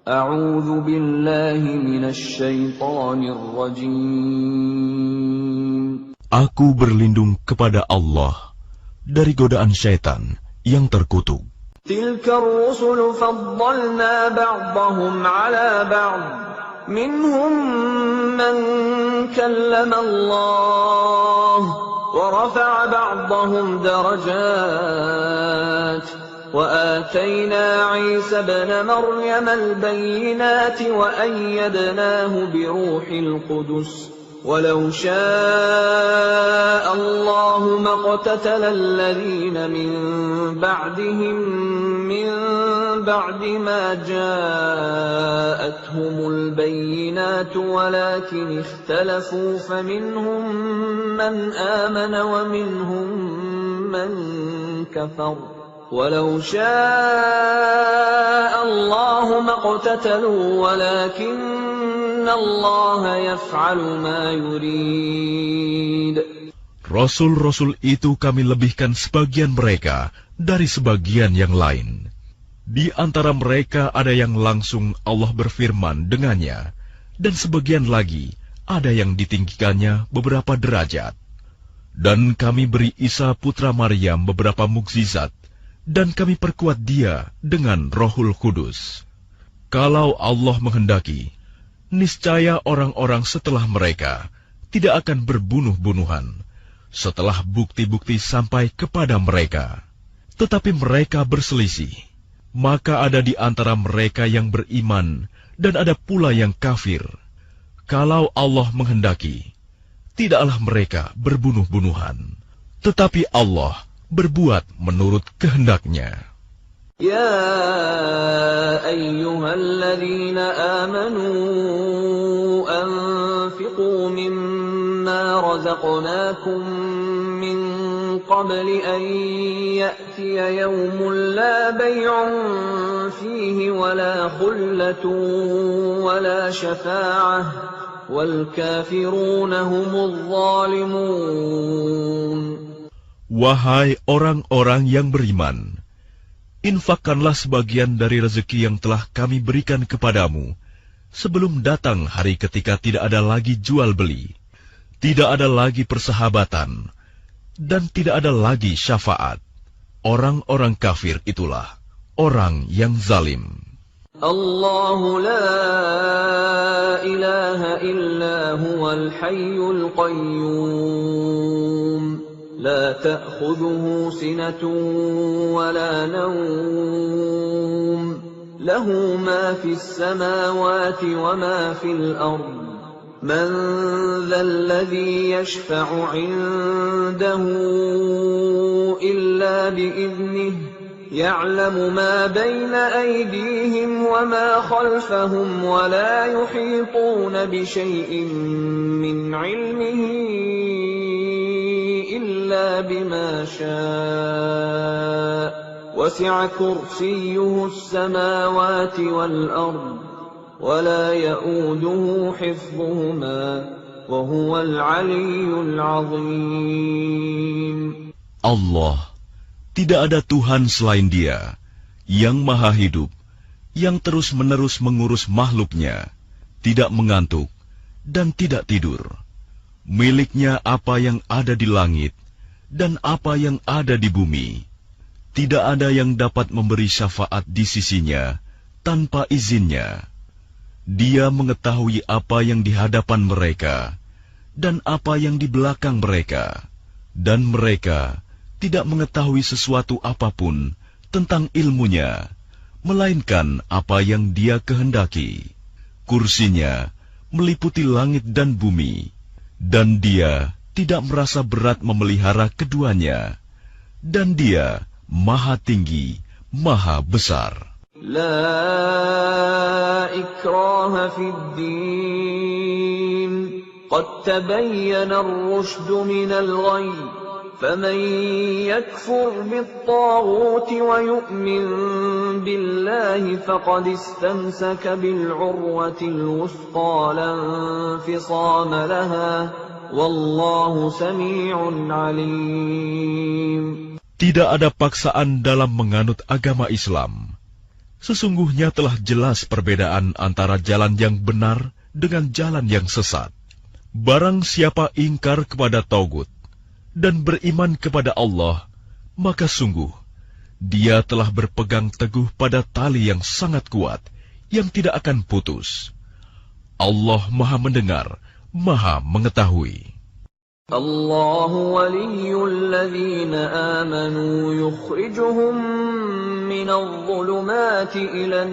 أعوذ بالله من الشيطان الرجيم. Aku berlindung kepada Allah dari godaan syaitan yang terkutuk. تلك الرسل فضلنا بعضهم على بعض منهم من كلم الله ورفع بعضهم درجات وآتينا عيسى ابن مريم البينات وأيدناه بروح القدس ولو شاء الله ما اقتتل الذين من بعدهم من بعد ما جاءتهم البينات ولكن اختلفوا فمنهم من آمن ومنهم من كفر ولو شاء الله ما اقتتلوا ولكن الله يفعل ما يريد. Rasul-rasul itu kami lebihkan sebagian mereka dari sebagian yang lain. Di antara mereka ada yang langsung Allah berfirman dengannya, dan sebagian lagi ada yang ditinggikannya beberapa derajat. Dan kami beri Isa putra Maryam beberapa mukjizat, dan kami perkuat dia dengan Rohul Kudus. Kalau Allah menghendaki, niscaya orang-orang setelah mereka tidak akan berbunuh-bunuhan setelah bukti-bukti sampai kepada mereka. Tetapi mereka berselisih, maka ada di antara mereka yang beriman dan ada pula yang kafir. Kalau Allah menghendaki, tidaklah mereka berbunuh-bunuhan, tetapi Allah berbuat menurut kehendaknya. Ya ayyuhalladzina amanu anfiqu mimma razaqnakum min qabli an ya'tiya yawmun la bay'un fihi wala khullatun wala syafa'ah wal kafiruna humudz zalimun. Wahai orang-orang yang beriman, infakkanlah sebagian dari rezeki yang telah kami berikan kepadamu sebelum datang hari ketika tidak ada lagi jual-beli, tidak ada lagi persahabatan, dan tidak ada lagi syafaat. Orang-orang kafir itulah orang yang zalim. Allahu la ilaha illa huwal hayyul qayyum. لا تأخذه سنة ولا نوم له ما في السماوات وما في الأرض من ذا الذي يشفع عنده إلا بإذنه يعلم ما بين أيديهم وما خلفهم ولا يحيطون بشيء من علمه إلا بما شاء وسع كرسيه السماوات والأرض ولا يؤوده حفظهما وهو العلي العظيم. Allah, tidak ada Tuhan selain Dia, yang maha hidup, yang terus-menerus mengurus makhluknya, tidak mengantuk, dan tidak tidur. Miliknya apa yang ada di langit, dan apa yang ada di bumi. Tidak ada yang dapat memberi syafaat di sisinya, tanpa izinnya. Dia mengetahui apa yang di hadapan mereka, dan apa yang di belakang mereka. Dan mereka tidak mengetahui sesuatu apapun tentang ilmunya, melainkan apa yang Dia kehendaki. Kursinya meliputi langit dan bumi, dan Dia tidak merasa berat memelihara keduanya, dan Dia maha tinggi, maha besar. La ikraha fid din, qad tabayyana ar-rushdu minal ghayy. فمن يكفر بالطاغوت ويؤمن بالله فقد استمسك بالعروة الوثقى لا انفصام لها والله سميع عليم. Tidak ada paksaan dalam menganut agama Islam. Sesungguhnya telah jelas perbedaan antara jalan yang benar dengan jalan yang sesat. Barang siapa ingkar kepada Taugut dan beriman kepada Allah, maka sungguh dia telah berpegang teguh pada tali yang sangat kuat, yang tidak akan putus. Allah Maha Mendengar, Maha Mengetahui. Allahu waliyyul ladzina amanu yukhrijuhum minadh dhulumati ilan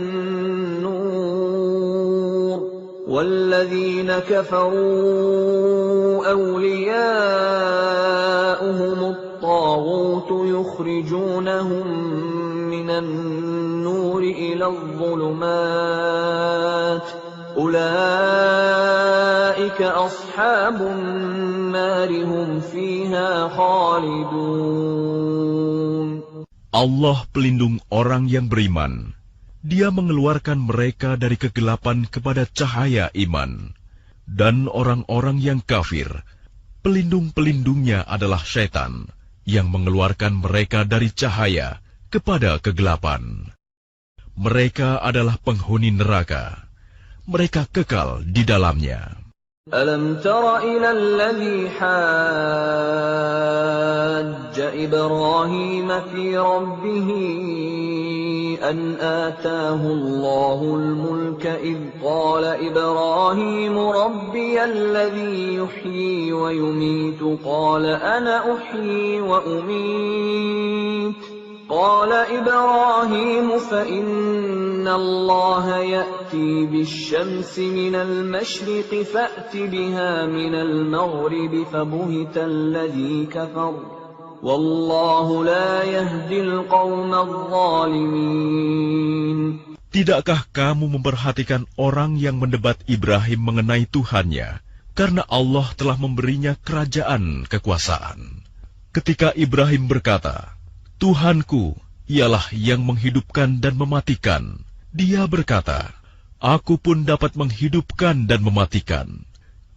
nur walladzina kafaru awliya'uhumut taghut yukhrijunahum minan nuri iladh dhulumat ulaika ashabun nari hum fiha khalidun. Allah pelindung orang yang beriman. Dia mengeluarkan mereka dari kegelapan kepada cahaya iman. Dan orang-orang yang kafir, pelindung-pelindungnya adalah syaitan, yang mengeluarkan mereka dari cahaya kepada kegelapan. Mereka adalah penghuni neraka. Mereka kekal di dalamnya. Alam tara ila alladhi hajja Ibrahim fi rabbih an atahu Allahul mulka idh qala Ibrahim rabbiya alladhi yuhyi wa yumitu qala ana uhyi wa umit قال إبراهيم فإن الله يأتي بالشمس من المشرق فأت بها من المغرب فبهت الذي كفر والله لا يهدي القوم الظالمين. Tidakkah kamu memperhatikan orang yang mendebat Ibrahim mengenai Tuhannya, karena Allah telah memberinya kerajaan kekuasaan? Ketika Ibrahim berkata, Tuhanku ialah yang menghidupkan dan mematikan. Dia berkata, aku pun dapat menghidupkan dan mematikan.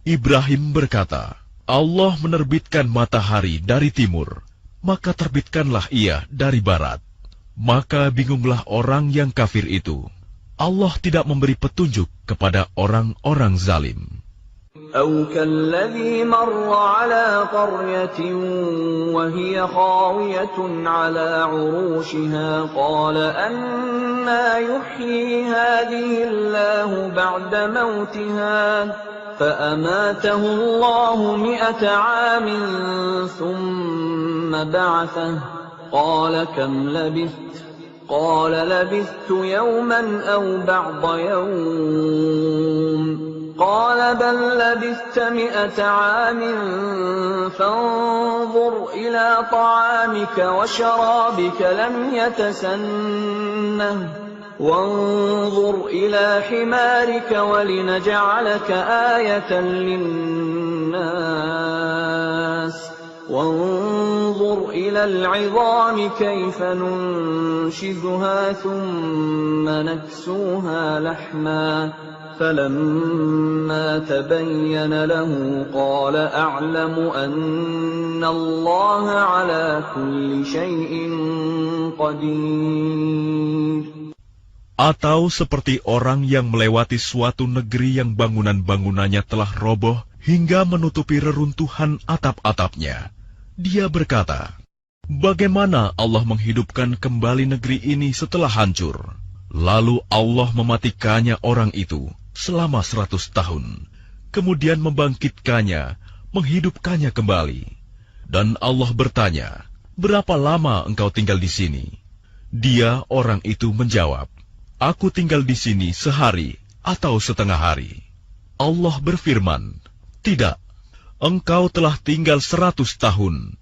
Ibrahim berkata, Allah menerbitkan matahari dari timur, maka terbitkanlah ia dari barat. Maka bingunglah orang yang kafir itu. Allah tidak memberi petunjuk kepada orang-orang zalim. أو كالذي مر على قرية وهي خاوية على عروشها قال أنى يحيي هذه الله بعد موتها فأماته الله 100 عام ثم بعثه قال كم لبثت قال لبثت يوما أو بعض يوم قال بل لبثت 100 عام فانظر إلى طعامك وشرابك لم يتسنه وانظر إلى حمارك ولنجعلك آية للناس وانظر إلى العظام كيف ننشزها ثم نكسوها لحما فلما تبين له قال أعلم أن الله على كل شيء قدير. Atau seperti orang yang melewati suatu negeri yang bangunan-bangunannya telah roboh hingga menutupi reruntuhan atap-atapnya. Dia berkata, bagaimana Allah menghidupkan kembali negeri ini setelah hancur? Lalu Allah mematikannya orang itu selama 100 tahun, kemudian membangkitkannya, menghidupkannya kembali. Dan Allah bertanya, berapa lama engkau tinggal di sini? Dia, orang itu, menjawab, aku tinggal di sini sehari atau setengah hari. Allah berfirman, tidak, engkau telah tinggal 100 tahun.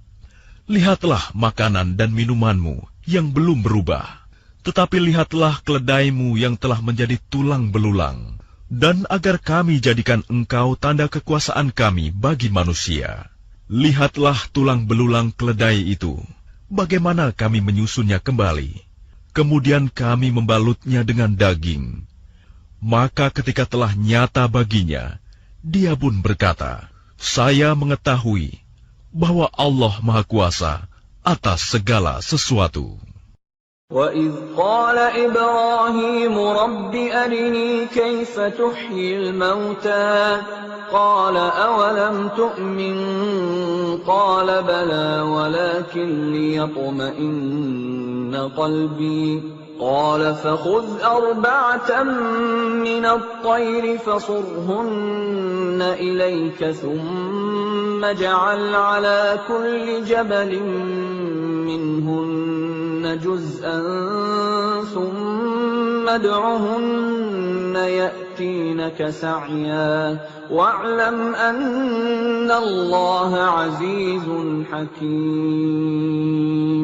Lihatlah makanan dan minumanmu yang belum berubah, tetapi lihatlah keledaimu yang telah menjadi tulang belulang. Dan agar kami jadikan engkau tanda kekuasaan kami bagi manusia. Lihatlah tulang belulang keledai itu, bagaimana kami menyusunnya kembali. Kemudian kami membalutnya dengan daging. Maka ketika telah nyata baginya, dia pun berkata, saya mengetahui bahwa Allah Maha Kuasa atas segala sesuatu. وَإِذْ قَالَ إِبْرَاهِيمُ رَبِّ أَرِنِي كَيْفَ تُحْيِي الْمَوْتَى قَالَ أَوَلَمْ تُؤْمِنْ قَالَ بَلَى وَلَكِنْ لِيَطْمَئِنَّ قَلْبِي قَالَ فَخُذْ أَرْبَعَةً مِنَ الطَّيْرِ فَصُرْهُنَّ إِلَيْكَ ثُمَّ اجْعَلْ عَلَى كُلِّ جَبَلٍ مِّنْهُنَّ جُزْءًا ثُمَّ ادْعُهُنَّ يَأْتِينَكَ سَعْيًا وَاعْلَمْ أَنَّ اللَّهَ عَزِيزٌ حَكِيمٌ.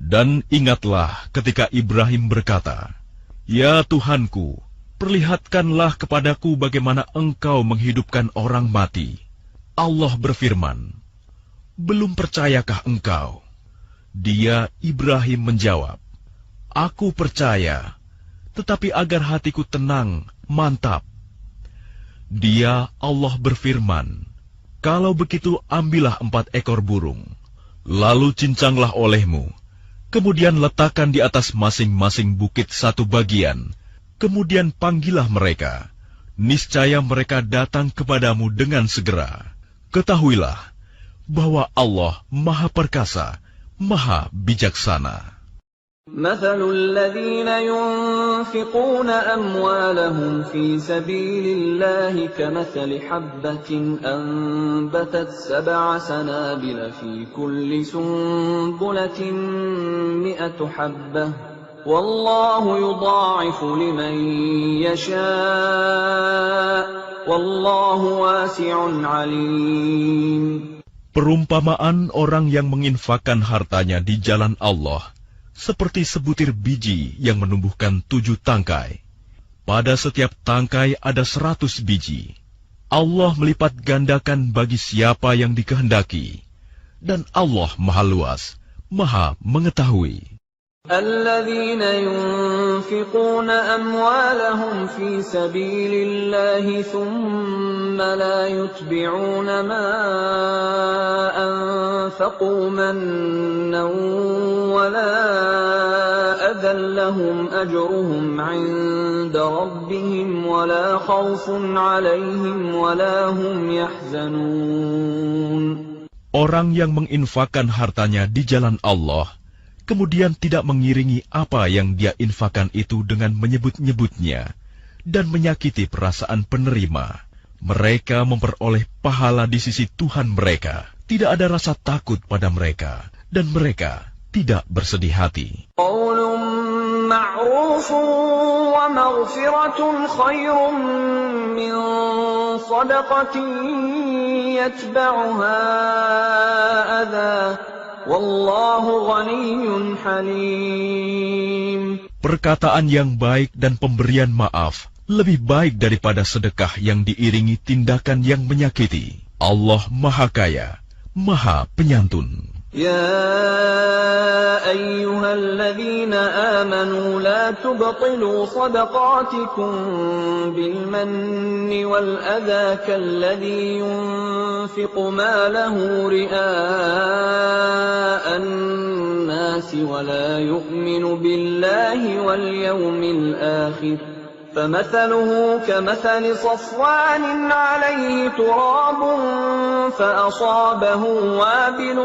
Dan ingatlah ketika Ibrahim berkata, "Ya Tuhanku, perlihatkanlah kepadaku bagaimana Engkau menghidupkan orang mati." Allah berfirman, "Belum percayakah engkau?" Dia, Ibrahim, menjawab, "Aku percaya, tetapi agar hatiku tenang, mantap." Dia, Allah berfirman, "Kalau begitu ambillah 4 ekor burung, lalu cincanglah olehmu. Kemudian letakkan di atas masing-masing bukit 1 bagian. Kemudian panggillah mereka. Niscaya mereka datang kepadamu dengan segera. Ketahuilah bahwa Allah Maha Perkasa, Maha Bijaksana." مثل الذين ينفقون أموالهم في سبيل الله كمثل حبة أنبتت 7 سنابل في كل سنبلة 100 حبة والله يضاعف لمن يشاء والله واسع عليم. Perumpamaan orang yang menginfakkan hartanya di jalan Allah seperti sebutir biji yang menumbuhkan 7 tangkai. Pada setiap tangkai ada 100 biji. Allah melipat gandakan bagi siapa yang dikehendaki. Dan Allah Maha Luas, Maha Mengetahui. الذين ينفقون أموالهم في سبيل الله ثم لا يتبعون ما أنفقوا منا ولا أذى لهم أجرهم عند ربهم ولا خوف عليهم ولا هم يحزنون. Orang yang menginfakkan hartanya di jalan Allah, kemudian tidak mengiringi apa yang dia infakkan itu dengan menyebut-nyebutnya dan menyakiti perasaan penerima. Mereka memperoleh pahala di sisi Tuhan mereka. Tidak ada rasa takut pada mereka, dan mereka tidak bersedih hati. Qaulun ma'rufun wa maghfiratun khairun min shadaqatin yatba'uha adha. Wallahu ghaniyyun halim. Perkataan yang baik dan pemberian maaf lebih baik daripada sedekah yang diiringi tindakan yang menyakiti. Allah Maha Kaya, Maha Penyantun. يا أيها الذين آمنوا لا تبطلوا صدقاتكم بالمن والأذى كالذي ينفق ماله رئاء الناس ولا يؤمن بالله واليوم الآخر فمثله كمثل صفوان عليه تراب فأصابه وابل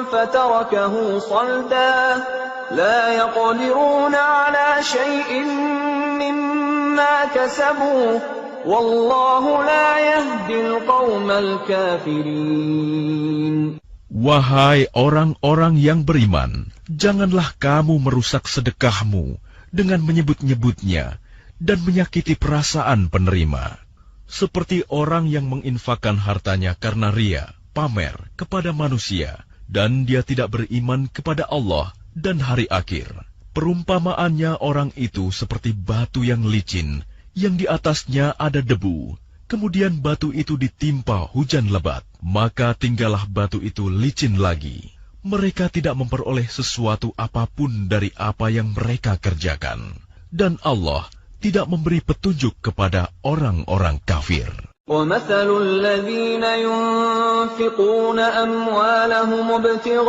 فتركه صلدا لا يقدرون على شيء مما كسبوا والله لا يهدي القوم الكافرين. Wahai orang-orang yang beriman, janganlah kamu merusak sedekahmu dengan menyebut-nyebutnya dan menyakiti perasaan penerima, seperti orang yang menginfakkan hartanya karena ria, pamer kepada manusia, dan dia tidak beriman kepada Allah dan hari akhir. Perumpamaannya orang itu seperti batu yang licin, yang di atasnya ada debu, kemudian batu itu ditimpa hujan lebat, maka tinggallah batu itu licin lagi. Mereka tidak memperoleh sesuatu apapun dari apa yang mereka kerjakan. Dan Allah tidak memberi petunjuk kepada orang-orang kafir. وَمَثَلُ الَّذِينَ يُنْفِقُونَ أَمْوَالَهُمُ ابْتِغَاءَ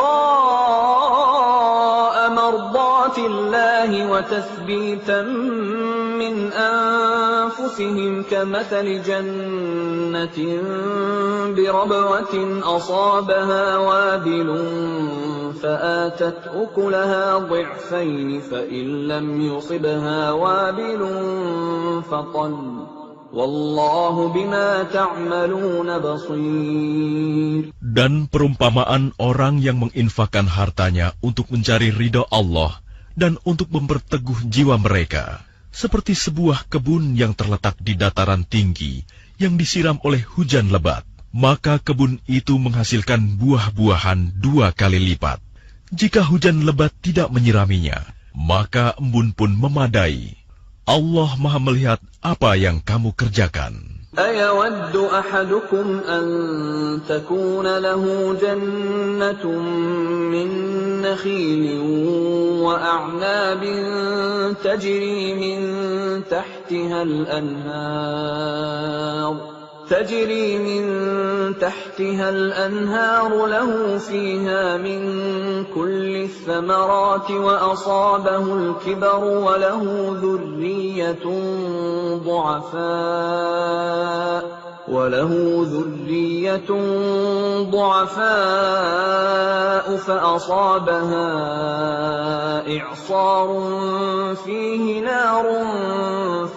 مَرْضَاتِ اللَّهِ وَتَثْبِيتًا مِنْ أَنْفُسِهِمْ كَمَثَلِ جَنَّةٍ بِرَبْوَةٍ أَصَابَهَا وَابِلٌ فَآتَتْ أُكُلَهَا ضِعْفَيْنِ فَإِنْ لَمْ يُصِبْهَا وَابِلٌ فَطَلٌّ Wallahu bima ta'maluna basir. Dan perumpamaan orang yang menginfakkan hartanya untuk mencari ridha Allah dan untuk memperteguh jiwa mereka, seperti sebuah kebun yang terletak di dataran tinggi yang disiram oleh hujan lebat, maka kebun itu menghasilkan buah-buahan 2 kali lipat. Jika hujan lebat tidak menyiraminya, maka embun pun memadai. Allah Maha melihat apa yang kamu kerjakan. أَيَوَدُّ أَحَدُكُمْ أَن تَكُونَ لَهُ جَنَّةٌ مِّن نَّخِيلٍ وَأَعْنَابٍ تَجْرِي مِن تحتها الأنهار له فيها من كل الثمرات وأصابه الكبر وله ذرية ضعفاء فأصابها إعصار فيه نار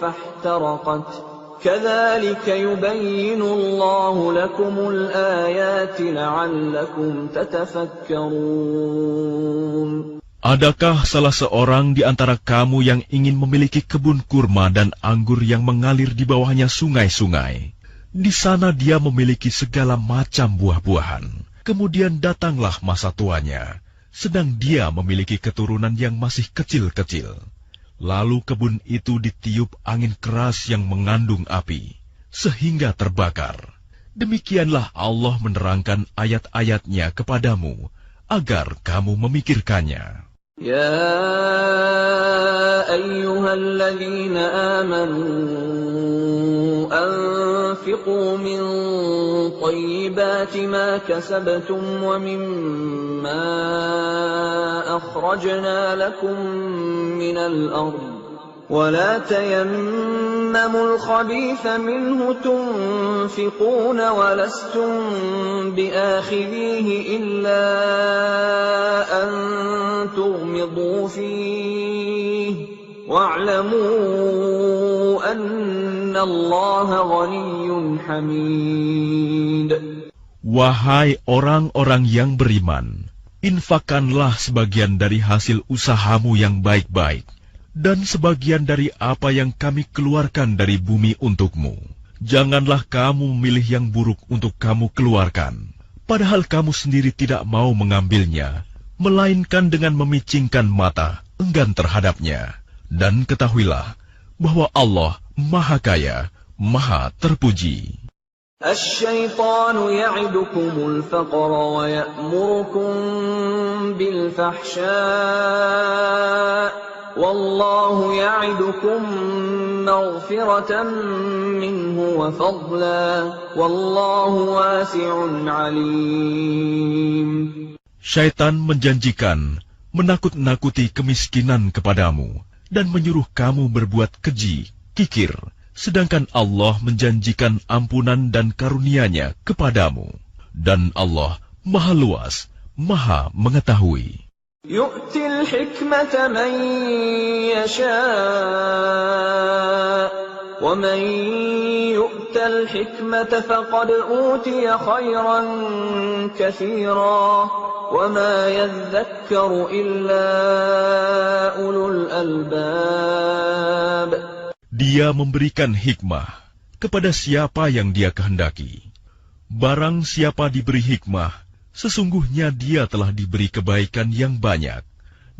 فاحترقت كذلك يبين الله لكم الآيات لعلكم تتفكرون. Adakah salah seorang di antara kamu yang ingin memiliki kebun kurma dan anggur yang mengalir di bawahnya sungai-sungai? Di sana dia memiliki segala macam buah-buahan. Kemudian datanglah masa tuanya, sedang dia memiliki keturunan yang masih kecil-kecil. Lalu kebun itu ditiup angin keras yang mengandung api, sehingga terbakar. Demikianlah Allah menerangkan ayat-ayatnya kepadamu, agar kamu memikirkannya. Ya ayyuhalladzina amanu anfiqu min tayyibati ma kasabtum wa mimma akhrajna lakum minal ardh ولا تيمموا الخبيث منه تنفقون ولستم بآخذيه إلا أن تغمضوا فيه واعلموا أن الله غني حميد. Wahai orang-orang yang beriman, infakkanlah sebagian dari hasil usahamu yang baik-baik, dan sebagian dari apa yang kami keluarkan dari bumi untukmu. Janganlah kamu memilih yang buruk untuk kamu keluarkan, padahal kamu sendiri tidak mau mengambilnya, melainkan dengan memicingkan mata, enggan terhadapnya. Dan ketahuilah bahwa Allah Maha Kaya, Maha Terpuji. Asy-syaitanu ya'idukumul faqra wa ya'murukum bil fahsya' Wallahu ya'idukum maghfiratan minhu wa fadla wallahu wasi'un 'alim. Syaitan menjanjikan menakut-nakuti kemiskinan kepadamu dan menyuruh kamu berbuat keji, kikir, sedangkan Allah menjanjikan ampunan dan karunia-Nya kepadamu, dan Allah Maha Luas, Maha Mengetahui. Yu'til hikmata man yasha' wa man yu'tal hikmata faqad utiya khairan katsira wa ma yadhakkaru illa ulul albab. Dia memberikan hikmah kepada siapa yang Dia kehendaki. Barang siapa diberi hikmah, sesungguhnya dia telah diberi kebaikan yang banyak,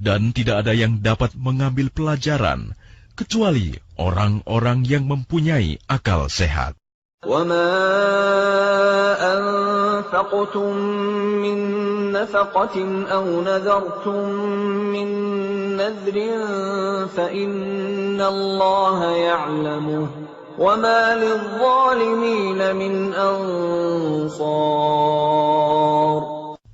dan tidak ada yang dapat mengambil pelajaran, kecuali orang-orang yang mempunyai akal sehat. وَمَا أَنفَقْتُم مِّن نَّفَقَةٍ أَوْ نَذَرْتُم مِّن نَّذْرٍ فَإِنَّ اللَّهَ يَعْلَمُهُ وما للظالمين من أنصار.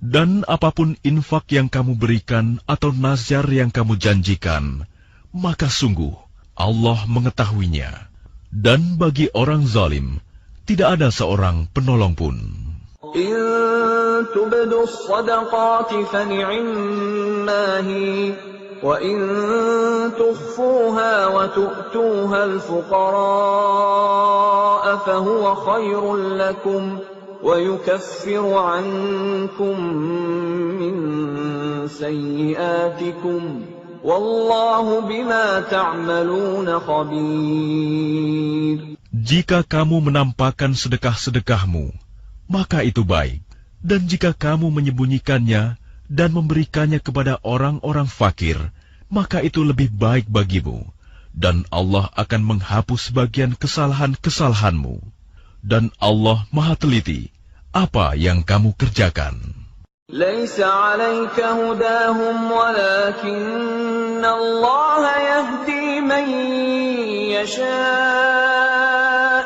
Dan apapun infak yang kamu berikan atau nazar yang kamu janjikan, maka sungguh Allah mengetahuinya. Dan bagi orang zalim, tidak ada seorang penolong pun. إن تبدوا الصدقات فنعما هي وإن تخفوها وتؤتوها الفقراء فهو خير لكم ويكفر عنكم من سيئاتكم والله بما تعملون خبير. Jika kamu menampakkan sedekah-sedekahmu, maka itu baik. Dan jika kamu menyembunyikannya dan memberikannya kepada orang-orang fakir, maka itu lebih baik bagimu. Dan Allah akan menghapus sebagian kesalahan-kesalahanmu. Dan Allah Maha Teliti apa yang kamu kerjakan. ليس عليك هداهم ولكن الله يهدي من يشاء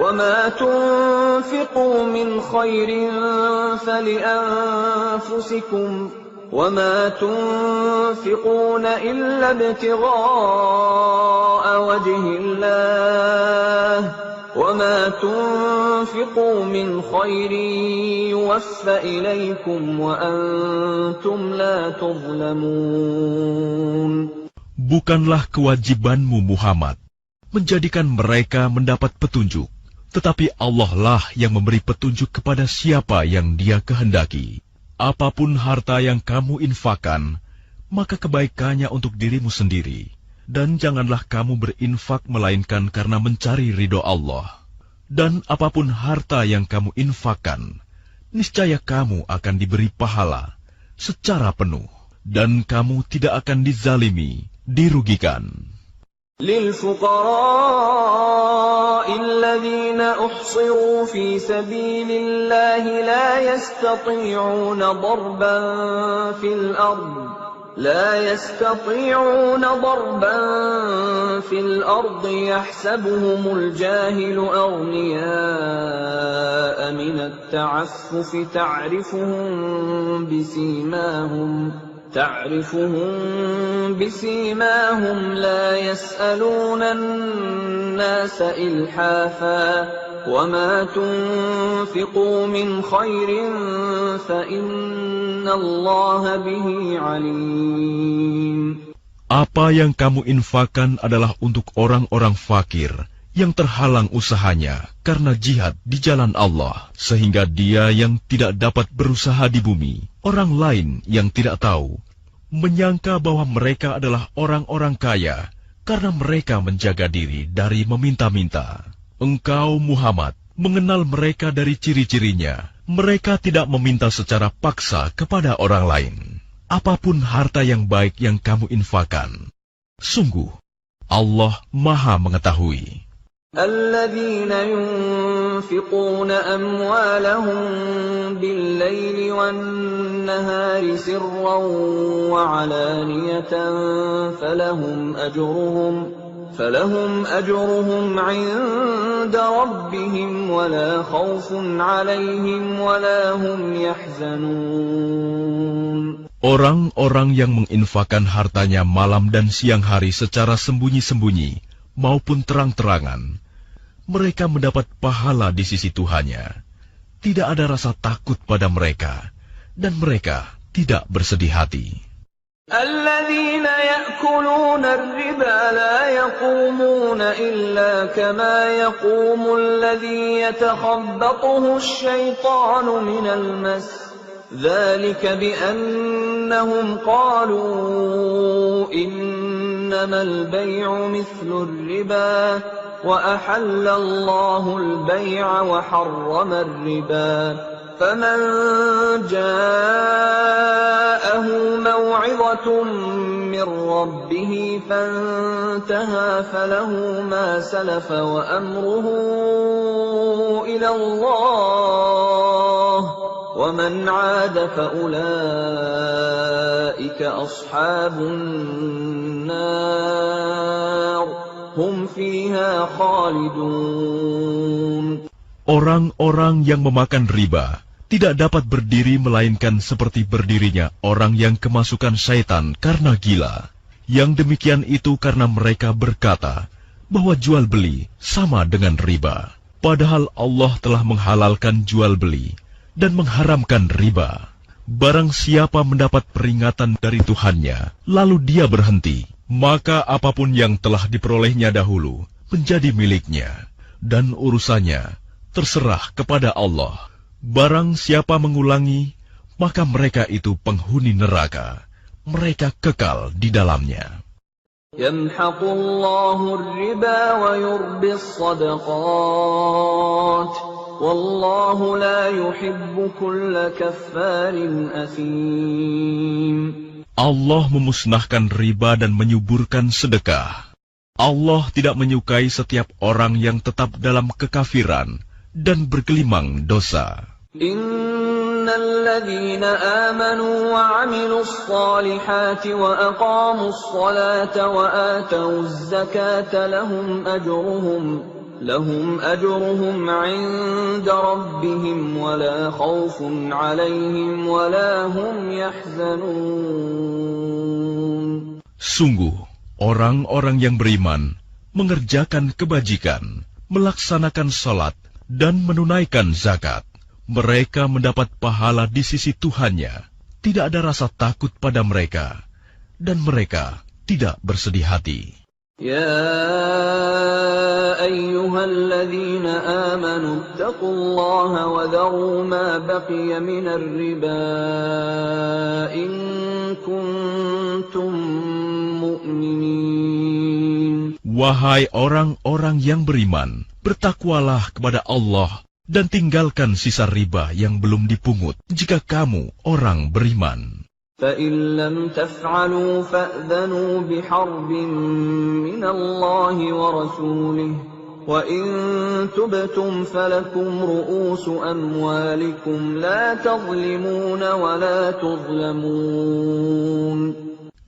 وما تنفقوا من خير فلأنفسكم وما تنفقون إلا ابتغاء وجه الله وما تنفقوا من خير يوفى إليكم وأنتم لا تظلمون. Bukanlah kewajibanmu Muhammad menjadikan mereka mendapat petunjuk, tetapi Allah lah yang memberi petunjuk kepada siapa yang Dia kehendaki. Apapun harta yang kamu infakkan, maka kebaikannya untuk dirimu sendiri. Dan janganlah kamu berinfak melainkan karena mencari ridho Allah. Dan apapun harta yang kamu infakkan, niscaya kamu akan diberi pahala secara penuh. Dan kamu tidak akan dizalimi, dirugikan. للفقراء الذين أحصروا في سبيل الله لا يستطيعون ضربا في الأرض يحسبهم الجاهل أغنياء من التعفف تعرفهم بسيماهم لا يسألون الناس إلحافا وما تنفقوا من خير فإن الله به عليم. Apa yang kamu infakkan adalah untuk orang-orang fakir yang terhalang usahanya karena jihad di jalan Allah, sehingga dia yang tidak dapat berusaha di bumi, orang lain yang tidak tahu, menyangka bahwa mereka adalah orang-orang kaya karena mereka menjaga diri dari meminta-minta. Engkau Muhammad mengenal mereka dari ciri-cirinya. Mereka tidak meminta secara paksa kepada orang lain. Apapun harta yang baik yang kamu infakkan, sungguh Allah Maha mengetahui. الذين ينفقون أموالهم بالليل والنهار سرا وعلانية فلهم أجرهم عند ربهم ولا خوف عليهم ولا هم يحزنون. Orang-orang yang menginfakkan hartanya malam dan siang hari secara sembunyi-sembunyi maupun terang-terangan, mereka mendapat pahala di sisi Tuhannya. Tidak ada rasa takut pada mereka, dan mereka tidak bersedih hati. الذين يأكلون الربا لا يقومون إلا كما يقوم الذي يتخبطه الشيطان من المس ذلك بأنهم قالوا إنما البيع مثل الربا وأحل الله البيع وحرم الربا فمن جاءه موعظة من ربه فانتهى فله ما سلف وأمره إلى الله ومن عاد فأولئك أصحاب النار هم فيها خالدون. Orang-orang yang memakan riba tidak dapat berdiri melainkan seperti berdirinya orang yang kemasukan syaitan karena gila. Yang demikian itu karena mereka berkata bahwa jual beli sama dengan riba. Padahal Allah telah menghalalkan jual beli dan mengharamkan riba. Barang siapa mendapat peringatan dari Tuhannya, lalu dia berhenti, maka apapun yang telah diperolehnya dahulu menjadi miliknya, dan urusannya terserah kepada Allah. Barang siapa mengulangi, maka mereka itu penghuni neraka. Mereka kekal di dalamnya. Yamhaqullahu ar-riba wa yurbis sadaqat. Wallahu la yuhibbu kulla kaffarin athim. Allah memusnahkan riba dan menyuburkan sedekah. Allah tidak menyukai setiap orang yang tetap dalam kekafiran dan bergelimang dosa. Innal ladzina amanu wa 'amilus salihati wa aqamus salata wa atawuz zakata lahum ajruhum 'inda rabbihim wa la khaufun 'alaihim wa la hum yahzanun. Sungguh, orang-orang yang beriman mengerjakan kebajikan, melaksanakan salat, dan menunaikan zakat. Mereka mendapat pahala di sisi Tuhannya. Tidak ada rasa takut pada mereka, dan mereka tidak bersedih hati. Ya ayyuhalladzina amanu taqullaha wa dharu ma baqiya minar riba in kuntum mu'minin. Wahai orang-orang yang beriman, bertakwalah kepada Allah dan tinggalkan sisa riba yang belum dipungut jika kamu orang beriman. فَإِن لَّمْ تَفْعَلُوا فَأْذَنُوا بِحَرْبٍ مِّنَ اللَّهِ وَرَسُولِهِ وَإِن تُبْتُمْ فَلَكُمْ رُءُوسُ أَمْوَالِكُمْ لَا تَظْلِمُونَ وَلَا تُظْلَمُونَ.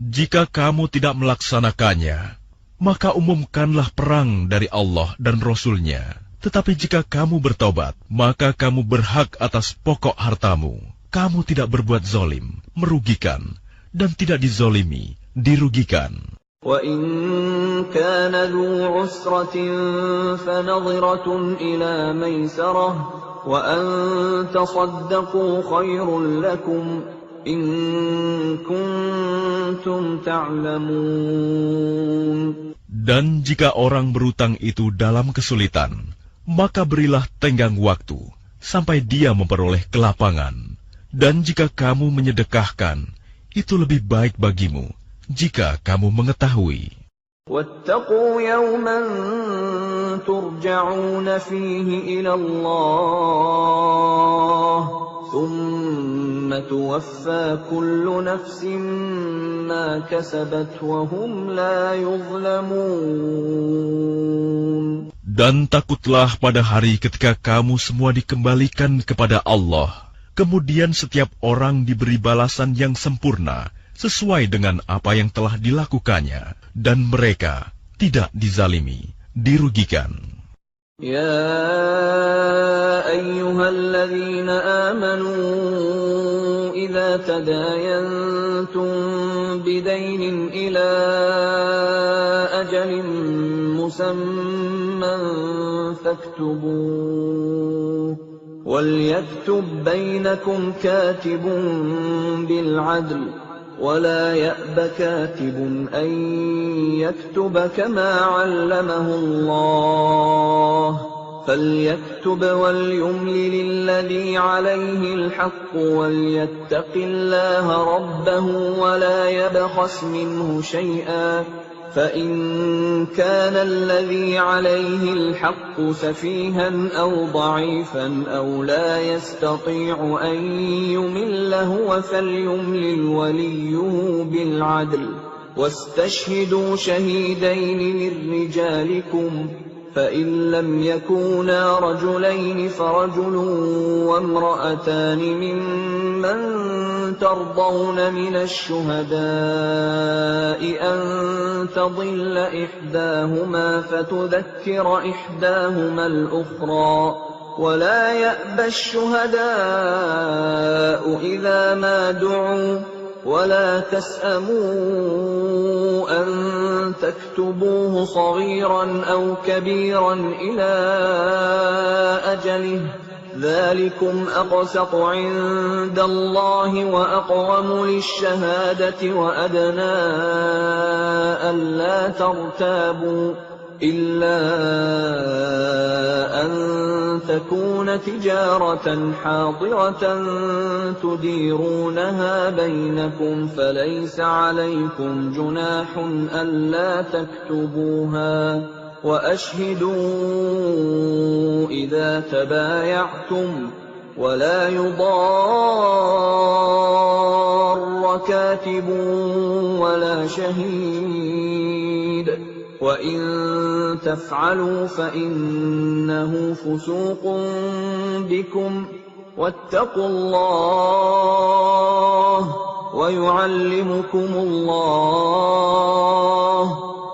Jika kamu tidak melaksanakannya, maka umumkanlah perang dari Allah dan Rasul-Nya. Tetapi jika kamu bertobat, maka kamu berhak atas pokok hartamu. Kamu tidak berbuat zalim, merugikan, dan tidak dizolimi, dirugikan. وَإِن كَانَ ذُو عُسْرَةٍ فَنَظِرَةٌ إِلَى مَيْسَرَةٍ وَأَن تَصَدَّقُوا خَيْرٌ لَّكُمْ إِن كُنتُمْ تَعْلَمُونَ. Dan jika orang berutang itu dalam kesulitan, maka berilah tenggang waktu sampai dia memperoleh kelapangan. Dan jika kamu menyedekahkan, itu lebih baik bagimu jika kamu mengetahui. وَاتَّقُوا يَوْمًا تُرْجَعُونَ فِيهِ إِلَى اللَّهِ ثُمَّ تُوَفَّى كُلُّ نَفْسٍ مَّا كَسَبَتْ وَهُمْ لَا يُظْلَمُونَ. Dan takutlah pada hari ketika kamu semua dikembalikan kepada Allah. Kemudian setiap orang diberi balasan yang sempurna sesuai dengan apa yang telah dilakukannya, dan mereka tidak dizalimi, dirugikan. Ya ayyuhalladzina amanu idza tadayantum bidaynin ila ajalin musamman faktubuh. وَلْيَكْتُبْ بَيْنَكُمْ كَاتِبٌ بِالْعَدْلِ وَلَا يَأْبَ كَاتِبٌ أَن يَكْتُبَ كَمَا عَلَّمَهُ اللَّهُ فَلْيَكْتُبْ وَلْيُمْلِلِ الَّذِي عَلَيْهِ الْحَقُّ وَلْيَتَّقِ اللَّهَ رَبَّهُ وَلَا يَبْخَسْ مِنْهُ شَيْئًا فَإِنْ كَانَ الَّذِي عَلَيْهِ الْحَقُّ سَفِيهًا أَوْ ضَعِيفًا أَوْ لَا يَسْتَطِيعُ أَنْ يُمِلَّ هُوَ فَلْيُمْلِلْ وَلِيُّهُ بِالْعَدْلِ وَاسْتَشْهِدُوا شَهِيدَيْنِ مِنْ رِجَالِكُمْ فَإِنْ لَمْ يَكُونَا رَجُلَيْنِ فَرَجُلٌ وَامْرَأَتَانِ مِمَّنْ ترضون من الشهداء أن تضل إحداهما فتذكر إحداهما الأخرى ولا يأبى الشهداء إذا ما دعوا ولا تسأموا أن تكتبوه صغيرا أو كبيرا إلى أجله ذلكم أقسط عند الله وأقوم للشهادة وأدنى ألا ترتابوا إلا أن تكون تجارة حاضرة تديرونها بينكم فليس عليكم جناح ألا تكتبوها وأشهدوا إذا تبايعتم ولا يضار كاتب ولا شهيد وإن تفعلوا فإنه فسوق بكم واتقوا الله ويعلمكم الله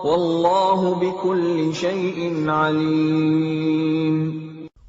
والله بكل شيء عليم.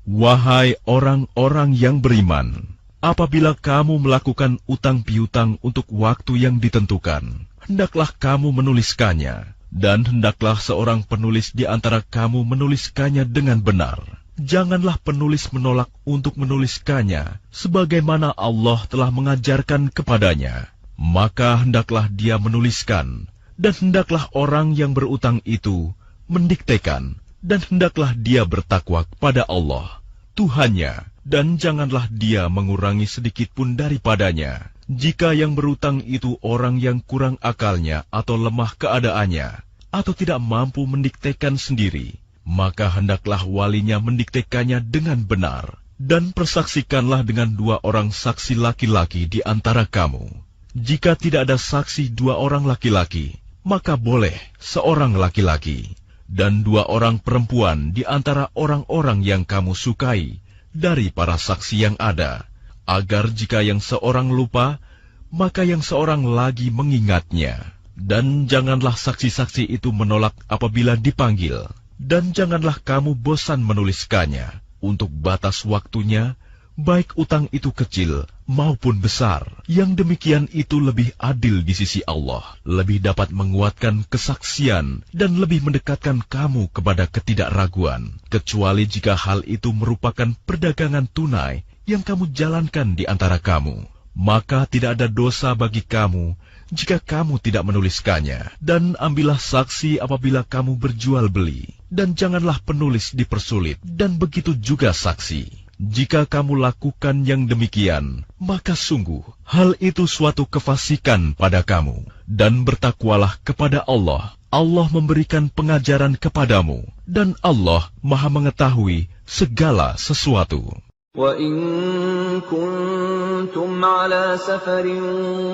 Wahai orang-orang yang beriman, apabila kamu melakukan utang piutang untuk waktu yang ditentukan, hendaklah kamu menuliskannya. Dan hendaklah seorang penulis di antara kamu menuliskannya dengan benar. Janganlah penulis menolak untuk menuliskannya, sebagaimana Allah telah mengajarkan kepadanya. Maka hendaklah dia menuliskan, dan hendaklah orang yang berutang itu mendiktekan, dan hendaklah dia bertakwa kepada Allah, Tuhannya, dan janganlah dia mengurangi sedikitpun daripadanya. Jika yang berutang itu orang yang kurang akalnya atau lemah keadaannya, atau tidak mampu mendiktekan sendiri, maka hendaklah walinya mendiktekannya dengan benar, dan persaksikanlah dengan 2 orang saksi laki-laki di antara kamu. Jika tidak ada saksi 2 orang laki-laki, maka boleh seorang laki-laki, dan 2 orang perempuan di antara orang-orang yang kamu sukai dari para saksi yang ada, agar jika yang seorang lupa, maka yang seorang lagi mengingatnya. Dan janganlah saksi-saksi itu menolak apabila dipanggil, dan janganlah kamu bosan menuliskannya untuk batas waktunya, baik utang itu kecil maupun besar. Yang demikian itu lebih adil di sisi Allah, lebih dapat menguatkan kesaksian dan lebih mendekatkan kamu kepada ketidakraguan, kecuali jika hal itu merupakan perdagangan tunai yang kamu jalankan di antara kamu. Maka tidak ada dosa bagi kamu jika kamu tidak menuliskannya. Dan ambillah saksi apabila kamu berjual beli, dan janganlah penulis dipersulit, dan begitu juga saksi. Jika kamu lakukan yang demikian, maka sungguh hal itu suatu kefasikan pada kamu. Dan bertakwalah kepada Allah. Allah memberikan pengajaran kepadamu, dan Allah Maha mengetahui segala sesuatu. وَإِن كُنتُمْ عَلَى سَفَرٍ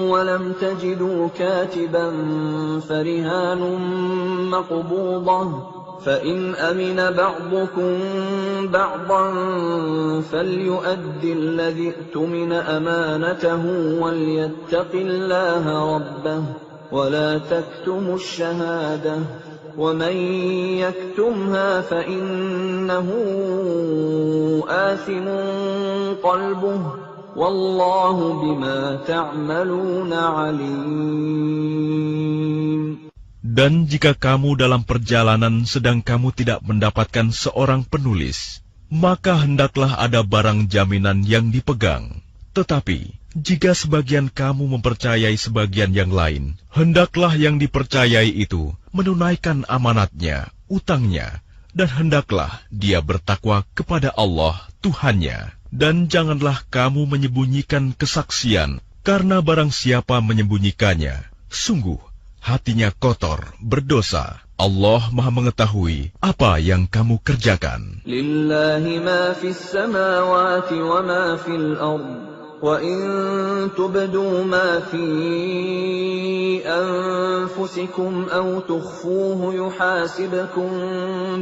وَلَمْ تَجِدُوا كَاتِبًا فَرِهَانٌ مَّقْبُوضَةٌ فَإِنْ أَمِنَ بَعْضُكُم بَعْضًا فَلْيُؤَدِّ الَّذِي اؤْتُمِنَ أَمَانَتَهُ وَلْيَتَّقِ اللَّهَ رَبَّهُ وَلَا تَكْتُمُوا الشَّهَادَةَ وَمَن يَكْتُمْهَا فَإِنَّهُ آثِمٌ قَلْبُهُ وَاللَّهُ بِمَا تَعْمَلُونَ عَلِيمٌ. Dan jika kamu dalam perjalanan sedang kamu tidak mendapatkan seorang penulis, maka hendaklah ada barang jaminan yang dipegang. Tetapi jika sebagian kamu mempercayai sebagian yang lain, hendaklah yang dipercayai itu menunaikan amanatnya, utangnya, dan hendaklah dia bertakwa kepada Allah, Tuhannya. Dan janganlah kamu menyembunyikan kesaksian, karena barang siapa menyembunyikannya, sungguh hatinya kotor, berdosa. Allah Maha mengetahui apa yang kamu kerjakan. Lillahi ma fis samawati wa ma fil ardh. وَإِن تُبْدُوا مَا فِي أَنفُسِكُمْ أَوْ تُخْفُوهُ يُحَاسِبْكُم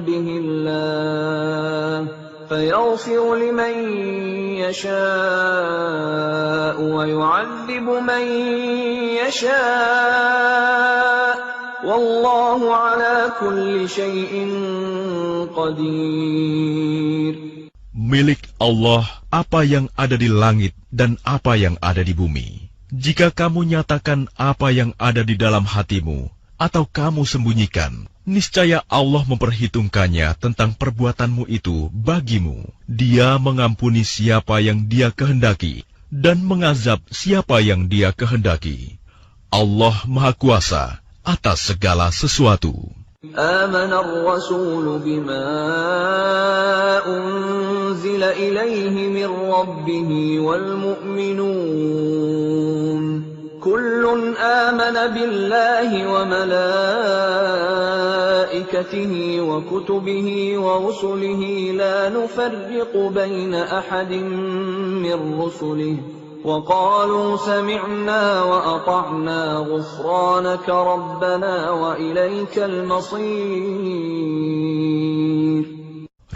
بِهِ اللَّهُ فَيَغْفِرُ لِمَن يشاء ويعذب من يشاء والله على كل شيء قدير. Milik Allah apa yang ada di langit dan apa yang ada di bumi. Jika kamu nyatakan apa yang ada di dalam hatimu, atau kamu sembunyikan, niscaya Allah memperhitungkannya tentang perbuatanmu itu bagimu. Dia mengampuni siapa yang Dia kehendaki, dan mengazab siapa yang Dia kehendaki. Allah Maha Kuasa atas segala sesuatu. آمن الرسول بما أنزل إليه من ربه والمؤمنون كل آمن بالله وملائكته وكتبه ورسله لا نفرق بين أحد من رسله وقالوا سمعنا وأطعنا غفرانك ربنا وإليك المصير.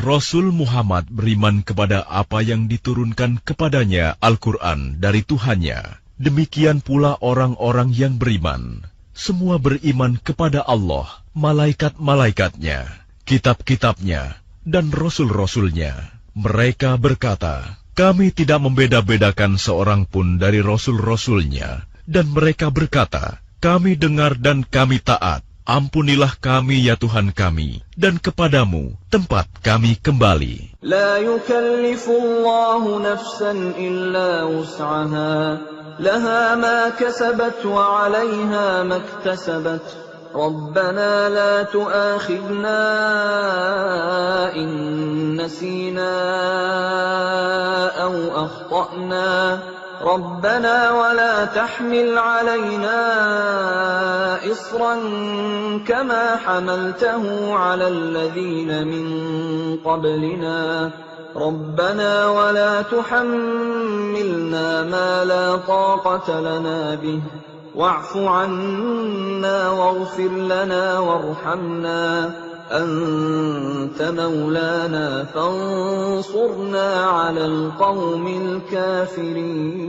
Rasul Muhammad beriman kepada apa yang diturunkan kepadanya Al-Quran dari Tuhannya. Demikian pula orang-orang yang beriman. Semua beriman kepada Allah, malaikat-malaikatnya, kitab-kitabnya, dan rasul-rasulnya. Mereka berkata, kami tidak membeda-bedakan seorang pun dari rasul-rasulnya. Dan mereka berkata, kami dengar dan kami taat. Ampunilah kami ya Tuhan kami, dan kepadamu tempat kami kembali. La yukallifullahu nafsan illa wus'aha, laha ma kasabat wa 'alayha ma iktasabat. Rabbana la tu'akhidna in nasina aw akhta'na. ربنا ولا تحمل علينا إصرا كما حملته على الذين من قبلنا ربنا ولا تحملنا ما لا طاقة لنا به واعف عنا واغفر لنا وارحمنا أنت مولانا فانصرنا على القوم الكافرين.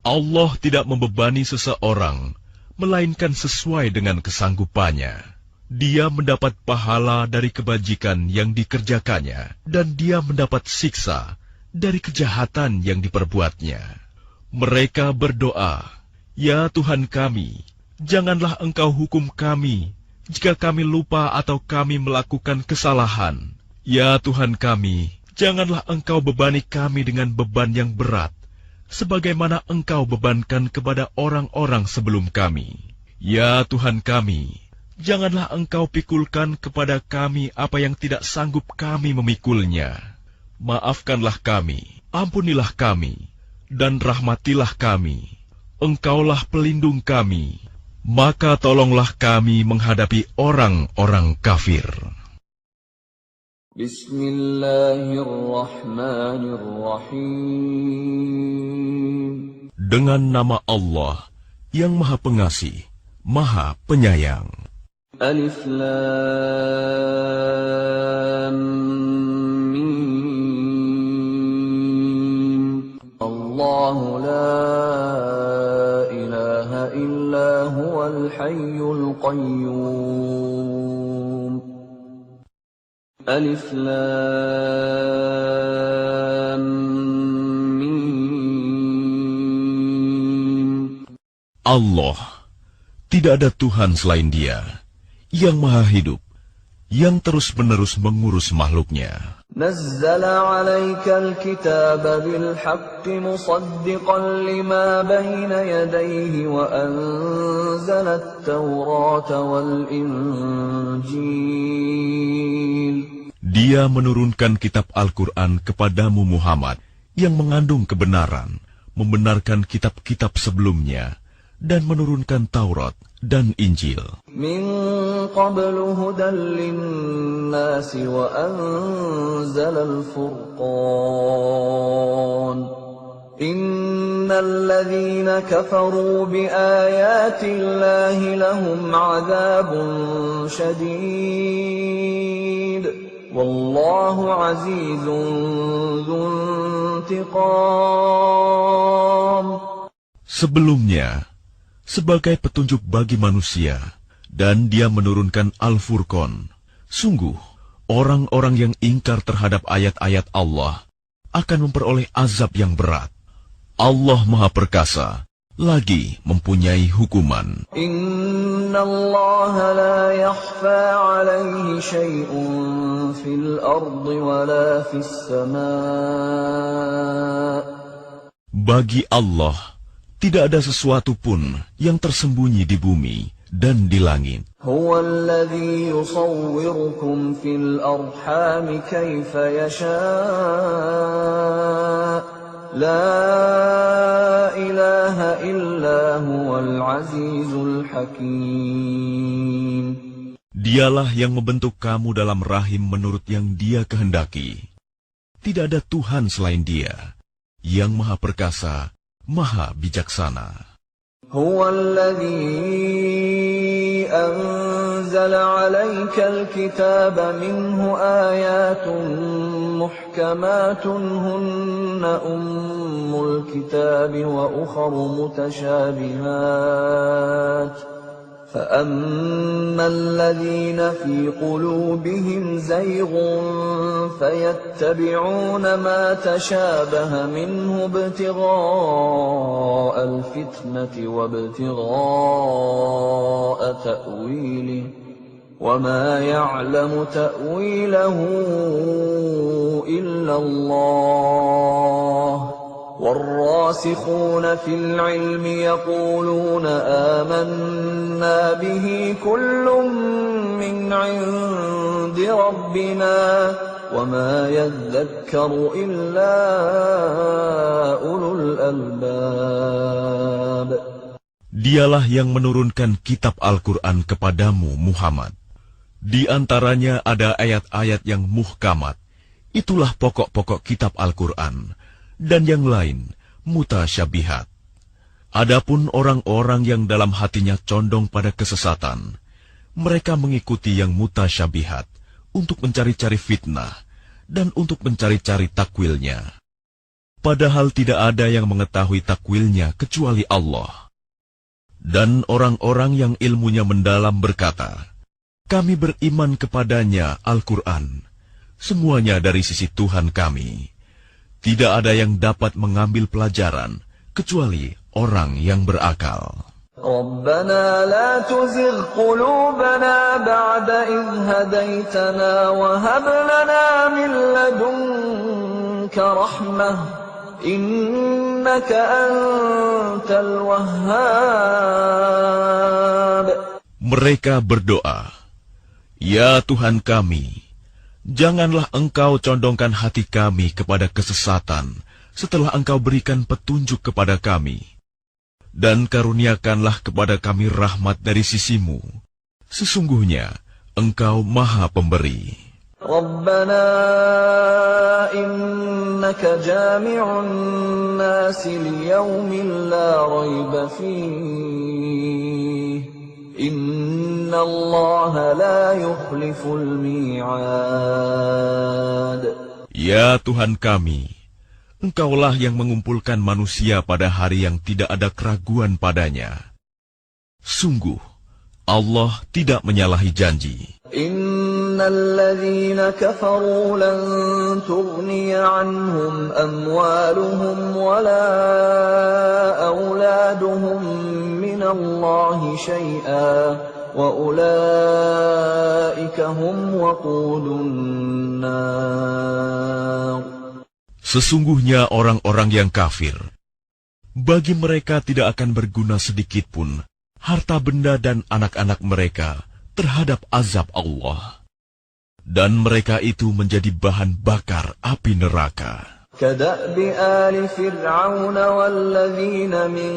Allah tidak membebani seseorang, melainkan sesuai dengan kesanggupannya. Dia mendapat pahala dari kebajikan yang dikerjakannya, dan dia mendapat siksa dari kejahatan yang diperbuatnya. Mereka berdoa, ya Tuhan kami, janganlah Engkau hukum kami jika kami lupa atau kami melakukan kesalahan. Ya Tuhan kami, janganlah Engkau bebani kami dengan beban yang berat, sebagaimana Engkau bebankan kepada orang-orang sebelum kami. Ya Tuhan kami, janganlah Engkau pikulkan kepada kami apa yang tidak sanggup kami memikulnya. Maafkanlah kami, ampunilah kami, dan rahmatilah kami. Engkaulah pelindung kami. Maka tolonglah kami menghadapi orang-orang kafir. Bismillahirrahmanirrahim. Dengan nama Allah yang Maha Pengasih, Maha Penyayang. Alif Lam Mim. Allahu la ilaha illa huwal hayyul qayyum. Alif Lam Mim. Allah, tidak ada Tuhan selain Dia, yang Maha Hidup, yang terus-menerus mengurus makhluknya. نزل عليك الكتاب بالحق مصدقا لما بين يديه وأنزل التوراة والإنجيل. Dia menurunkan kitab Al-Quran kepadamu Muhammad yang mengandung kebenaran, membenarkan kitab-kitab sebelumnya, dan menurunkan Taurat dan Injil. Min qablu hudan linnasi wa anzala al-furqan. Innal ladzina kafaru bi ayati Allahi lahum 'adzabun shadid والله عزيز ذو انتقام. Sebelumnya, sebagai petunjuk bagi manusia, dan Dia menurunkan Al-Furqan. Sungguh, orang-orang yang ingkar terhadap ayat-ayat Allah akan memperoleh azab yang berat. Allah Maha Perkasa, lagi mempunyai hukuman. Inna Allah la yakhfa alaihi syai'un fil ardi wa la fis sama'. Bagi Allah, tidak ada sesuatu pun yang tersembunyi di bumi dan di langit. Huwa alladhi yusawwirukum fil arham kaifa yasha'. La ilaha illa huwal azizul hakim. Dialah yang membentuk kamu dalam rahim menurut yang Dia kehendaki. Tidak ada Tuhan selain Dia, yang Maha Perkasa, Maha Bijaksana. Huwa alladhi anzala 'alaikal kitaba minhu ayatun muhkamatun hunna ummul kitabi wa ukharu mutasyabihat. فَأَمَّا الَّذِينَ فِي قُلُوبِهِمْ زَيْغٌ فَيَتَّبِعُونَ مَا تَشَابَهَ مِنْهُ ابْتِغَاءَ الْفِتْنَةِ وَابْتِغَاءَ تَأْوِيلِهِ وَمَا يَعْلَمُ تَأْوِيلَهُ إِلَّا اللَّهُ وَالرَّاسِخُونَ فِي الْعِلْمِ يَقُولُونَ آمَنَّا بِهِ كُلٌّ مِّنْ عِندِ رَبِّنَا وَمَا يَذَّكَّرُ إِلَّا أُولُو الْأَلْبَابِ. Dialah yang menurunkan kitab Al-Quran kepadamu, Muhammad. Di antaranya ada ayat-ayat yang muhkamat. Itulah pokok-pokok kitab Al-Quran. Dan yang lain, mutasyabihat. Adapun orang-orang yang dalam hatinya condong pada kesesatan, mereka mengikuti yang mutasyabihat untuk mencari-cari fitnah dan untuk mencari-cari takwilnya. Padahal tidak ada yang mengetahui takwilnya kecuali Allah. Dan orang-orang yang ilmunya mendalam berkata, kami beriman kepadanya Al-Quran, semuanya dari sisi Tuhan kami. Tidak ada yang dapat mengambil pelajaran kecuali orang yang berakal. Rabbana la tuzigh qulubana ba'da idh hadaitana wa hab lana min ladunka rahmah innaka antal wahhab. Mereka berdoa, ya Tuhan kami, janganlah Engkau condongkan hati kami kepada kesesatan setelah Engkau berikan petunjuk kepada kami. Dan karuniakanlah kepada kami rahmat dari sisimu. Sesungguhnya Engkau Maha Pemberi. Rabbana innaka jami'un nasi liyaumin la rayba fihi. Inna Allah la yukhliful mi'ad. Ya Tuhan kami, Engkaulah yang mengumpulkan manusia pada hari yang tidak ada keraguan padanya. Sungguh, Allah tidak menyalahi janji. Innal ladzina kafaru lan tughniya anhum amwaluhum wala auladuhum minallahi syai'a wa ulaika hum waqudun nar. Sesungguhnya orang-orang yang kafir, bagi mereka tidak akan berguna sedikitpun harta benda dan anak-anak mereka terhadap azab Allah. Dan mereka itu menjadi bahan bakar api neraka. Kada'bi ali fir'aun walladzina min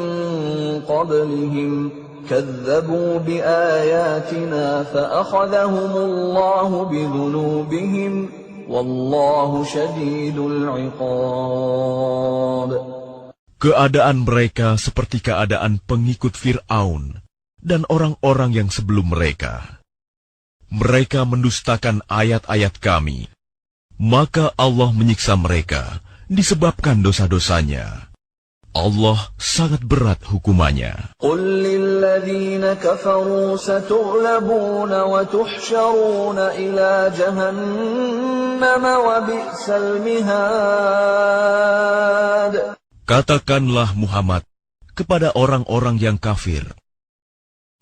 qablihim kadzabu biayatina fa'akhadhahumullahu bidhunubihim wallahu syadidul 'iqab. Keadaan mereka seperti keadaan pengikut Fir'aun dan orang-orang yang sebelum mereka. Mereka mendustakan ayat-ayat Kami, maka Allah menyiksa mereka disebabkan dosa-dosanya. Allah sangat berat hukumannya. قل للذين كفروا ستغلبون وتحشرون إلى جهنم وبئس المهاد. Katakanlah Muhammad kepada orang-orang yang kafir,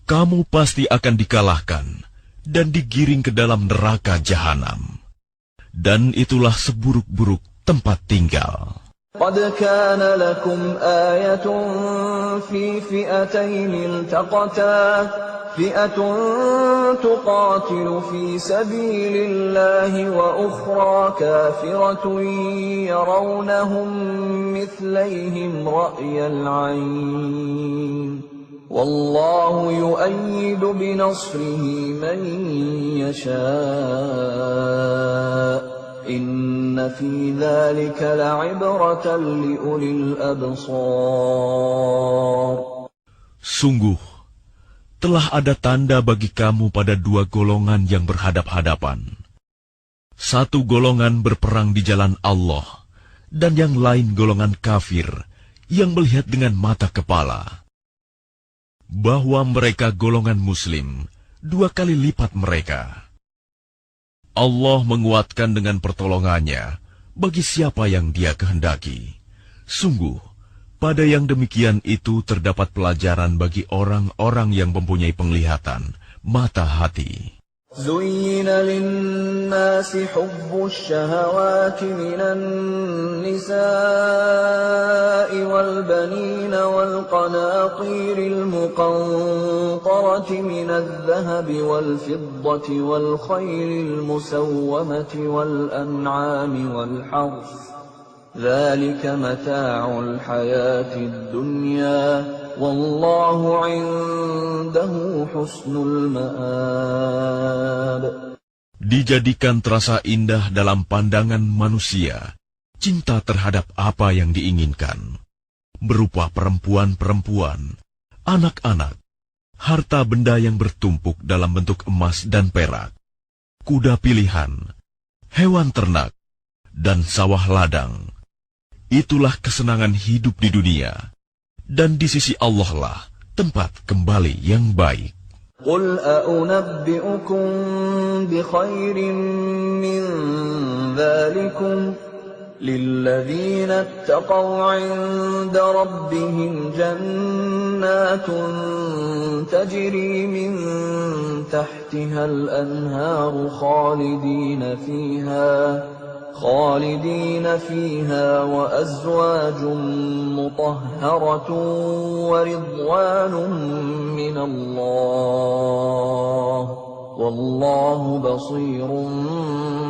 kamu pasti akan dikalahkan dan digiring ke dalam neraka jahanam. Dan itulah seburuk-buruk tempat tinggal. قد كان لكم آية في فئتين التقتا فئة تقاتل في سبيل الله وأخرى كافرة يرونهم مثليهم رأي العين والله يؤيد بنصره من يشاء إن في ذلك لعبرة لأولي الأبصار. Sungguh, telah ada tanda bagi kamu pada dua golongan yang berhadap-hadapan. Satu golongan berperang di jalan Allah, dan yang lain golongan kafir yang melihat dengan mata kepala. Bahwa mereka golongan muslim, dua kali lipat mereka. Allah menguatkan dengan pertolongannya bagi siapa yang Dia kehendaki. Sungguh, pada yang demikian itu terdapat pelajaran bagi orang-orang yang mempunyai penglihatan, mata hati. زين للناس حب الشهوات من النساء والبنين والقناطير المقنطرة من الذهب والفضة والخيل المسومة والأنعام والحرث ذلك متاع الحياة الدنيا والله عنده حسن المآب. Dijadikan terasa indah dalam pandangan manusia cinta terhadap apa yang diinginkan, berupa perempuan-perempuan, anak-anak, harta benda yang bertumpuk dalam bentuk emas dan perak, kuda pilihan, hewan ternak, dan sawah ladang. Itulah kesenangan hidup di dunia, dan di sisi Allah lah tempat kembali yang baik. قل أأنبئكم بخير من ذلكم للذين اتقوا عند ربهم جنات تجري من تحتها الأنهار خالدين فيها وأزواج مطهرة ورضوان من الله والله بصير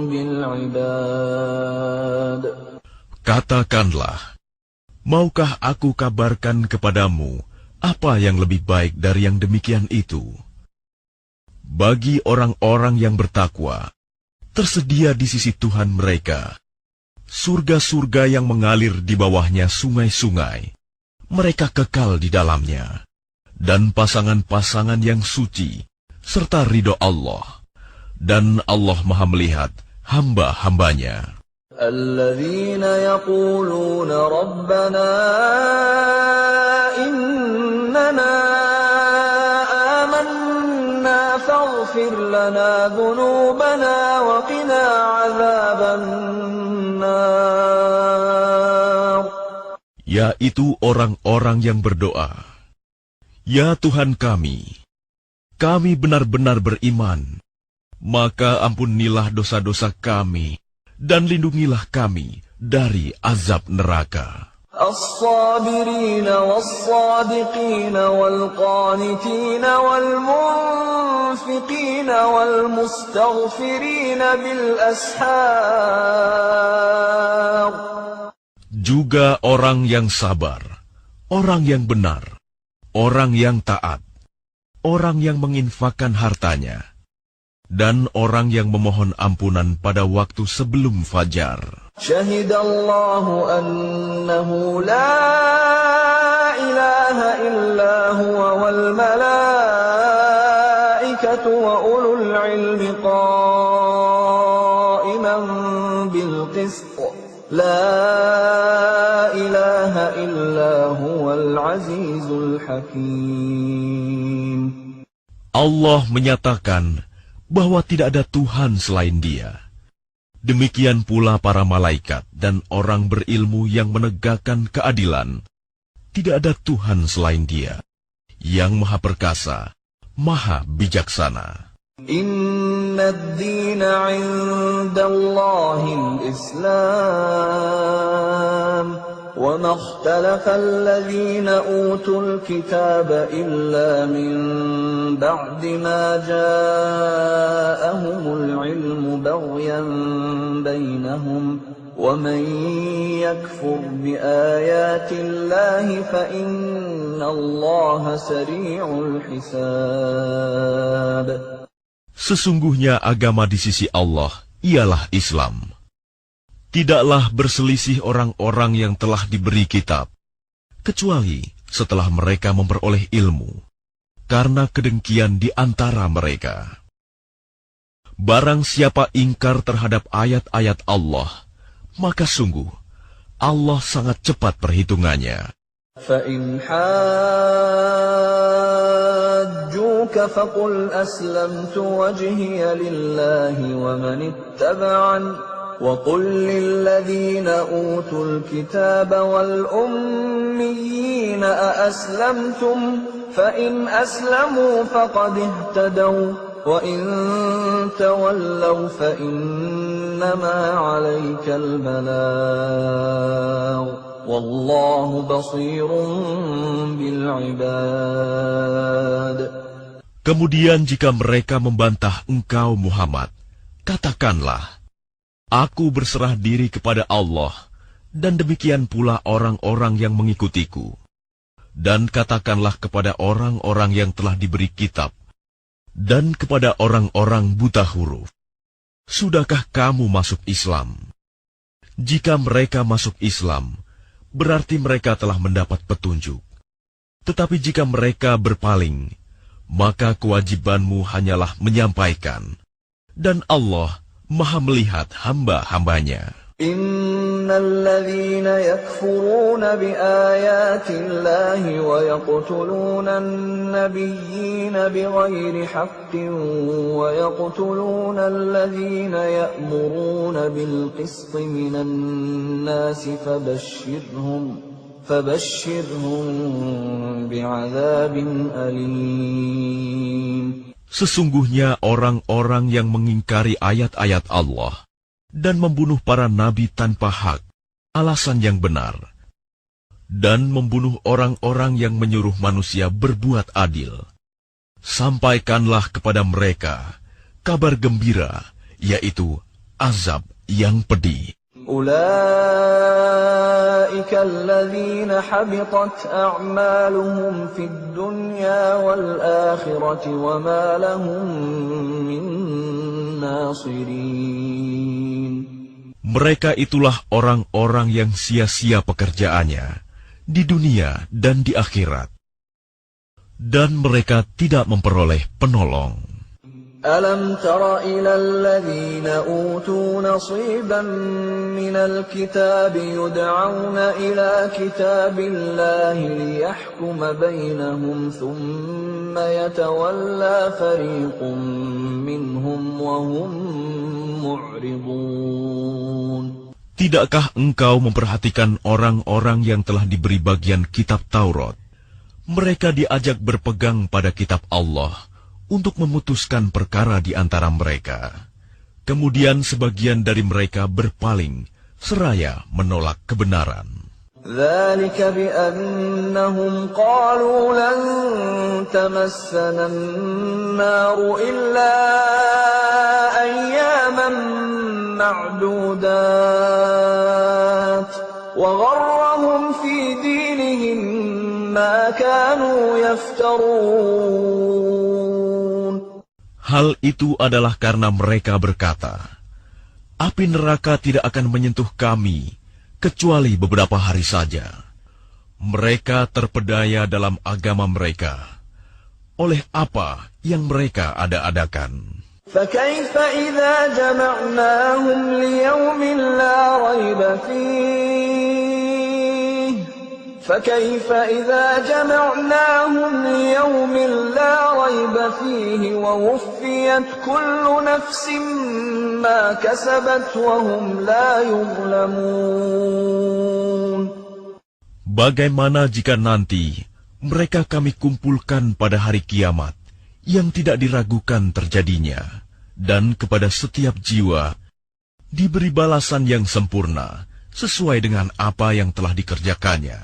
بالعباد. Katakanlah, maukah aku kabarkan kepadamu apa yang lebih baik dari yang demikian itu? Bagi orang-orang yang bertakwa, tersedia di sisi Tuhan mereka surga-surga yang mengalir di bawahnya sungai-sungai. Mereka kekal di dalamnya, dan pasangan-pasangan yang suci serta ridho Allah, dan Allah Maha melihat hamba-hambanya. الذين يقولون ربنا إننا آمنا فاغفر لنا ذنوبنا وقنا عذاب النار. Yaitu orang-orang yang berdoa, ya Tuhan kami benar-benar beriman, maka ampunilah dosa-dosa kami, dan lindungilah kami dari azab neraka. الصابرين والصادقين والقانتين والمنفقين والمستغفرين بالأسحار. Juga orang yang sabar, orang yang benar, orang yang taat, orang yang menginfakkan hartanya, dan orang yang memohon ampunan pada waktu sebelum fajar. Syahidallahu annahu la ilaha illa huwa wal malaikatu وأولو العلم قائما بالقسط لا إله إلا هو العزيز الحكيم. Allah menyatakan bahwa tidak ada Tuhan selain Dia. Demikian pula para malaikat dan orang berilmu yang menegakkan keadilan. Tidak ada Tuhan selain Dia, yang Maha Perkasa, Maha Bijaksana. Inna ad-dina 'inda Allahil Islam, wa ma ikhtalafa alladhina utul kitaba illa min ba'di ma ja'ahumul 'ilmu baghyan bainahum, wa man yakfur bi ayatillahi fa innallaha sari'ul hisab. Sesungguhnya agama di sisi Allah ialah Islam. Tidaklah berselisih orang-orang yang telah diberi kitab, kecuali setelah mereka memperoleh ilmu, karena kedengkian di antara mereka. Barang siapa ingkar terhadap ayat-ayat Allah, maka sungguh Allah sangat cepat perhitungannya. فَإِنْ حَاجُّوكَ فَقُلْ أَسْلَمْتُ وَجْهِيَ لِلَّهِ وَمَنِ اتَّبَعَنِ وَقُلْ لِلَّذِينَ أُوتُوا الْكِتَابَ وَالْأُمِّيِّينَ أَأَسْلَمْتُمْ فَإِنْ أَسْلَمُوا فَقَدِ اهْتَدَوْا وَإِنْ تَوَلَّوْا فَإِنَّمَا عَلَيْكَ الْبَلَاغُ Wallahu basirun bil ibad. Kemudian jika mereka membantah engkau Muhammad, katakanlah, aku berserah diri kepada Allah, dan demikian pula orang-orang yang mengikutiku. Dan katakanlah kepada orang-orang yang telah diberi kitab, dan kepada orang-orang buta huruf, sudahkah kamu masuk Islam? Jika mereka masuk Islam, berarti mereka telah mendapat petunjuk. Tetapi jika mereka berpaling, maka kewajibanmu hanyalah menyampaikan. Dan Allah Maha melihat hamba-hambanya. Innal ladzina yakfuruna bi ayatillahi wa yaqtuluna an-nabiyyina bighairi haqqin wa yaqtuluna alladzina ya'muruna bil qisti minan nasi fabashshirhum bi'adzabin alim. Sesungguhnya orang-orang yang mengingkari ayat-ayat Allah dan membunuh para nabi tanpa hak, alasan yang benar, dan membunuh orang-orang yang menyuruh manusia berbuat adil, sampaikanlah kepada mereka kabar gembira, yaitu azab yang pedih. Ulaika alladzina habitat a'maluhum fid dunya wal akhirati wa ma lahum min nasirin. Mereka itulah orang-orang yang sia-sia pekerjaannya di dunia dan di akhirat, dan mereka tidak memperoleh penolong. Alam tara ila alladhina utu nasiban minal kitab yud'auna ila kitabillahi liyahkuma bainahum thumma yatawalla fariqun minhum wa hum mu'ridun. Tidakkah engkau memperhatikan orang-orang yang telah diberi bagian kitab Taurat? Mereka diajak berpegang pada kitab Allah untuk memutuskan perkara di antara mereka. Kemudian sebagian dari mereka berpaling, seraya menolak kebenaran. ذَلِكَ بِأَنَّهُمْ قَالُوا لَن تَمَسَّنَا النَّارُ إِلَّا أَيَّامًا مَّعْدُودَاتٍ وَغَرَّهُمْ فِي دِينِهِم مَّا كَانُوا يَفْتَرُونَ. Hal itu adalah karena mereka berkata, api neraka tidak akan menyentuh kami kecuali beberapa hari saja. Mereka terpedaya dalam agama mereka. Oleh apa yang mereka ada-adakan. فكيف إذا جمعناهم ليوم لا ريب فيه فكيف إذا جمعناهم ليوم لا ريب فيه ووفيت كل نفس ما كسبت وهم لا يظلمون. Bagaimana jika nanti mereka kami kumpulkan pada hari kiamat yang tidak diragukan terjadinya, dan kepada setiap jiwa diberi balasan yang sempurna sesuai dengan apa yang telah dikerjakannya,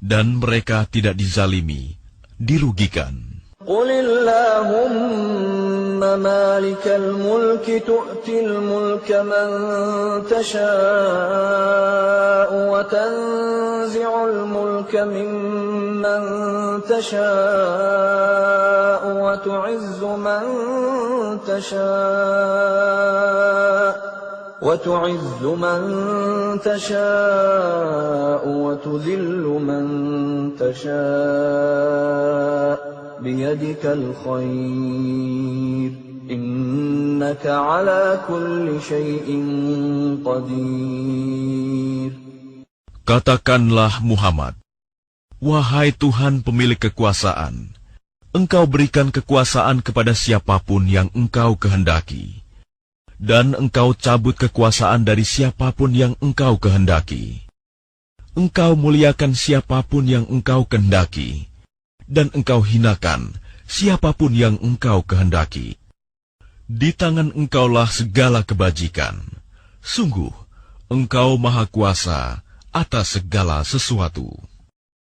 dan mereka tidak dizalimi, dirugikan. قل اللهم مالك الملك تؤتي الملك من تشاء وتنزع الملك ممن تشاء وتعز من تشاء وتذل من تشاء بيدك الخير إنك على كل شيء قدير. Katakanlah Muhammad, wahai Tuhan pemilik kekuasaan, Engkau berikan kekuasaan kepada siapapun yang Engkau kehendaki, dan Engkau cabut kekuasaan dari siapapun yang Engkau kehendaki. Engkau muliakan siapapun yang Engkau kehendaki, dan Engkau hinakan siapapun yang Engkau kehendaki. Di tangan Engkaulah segala kebajikan. Sungguh, Engkau Maha Kuasa atas segala sesuatu.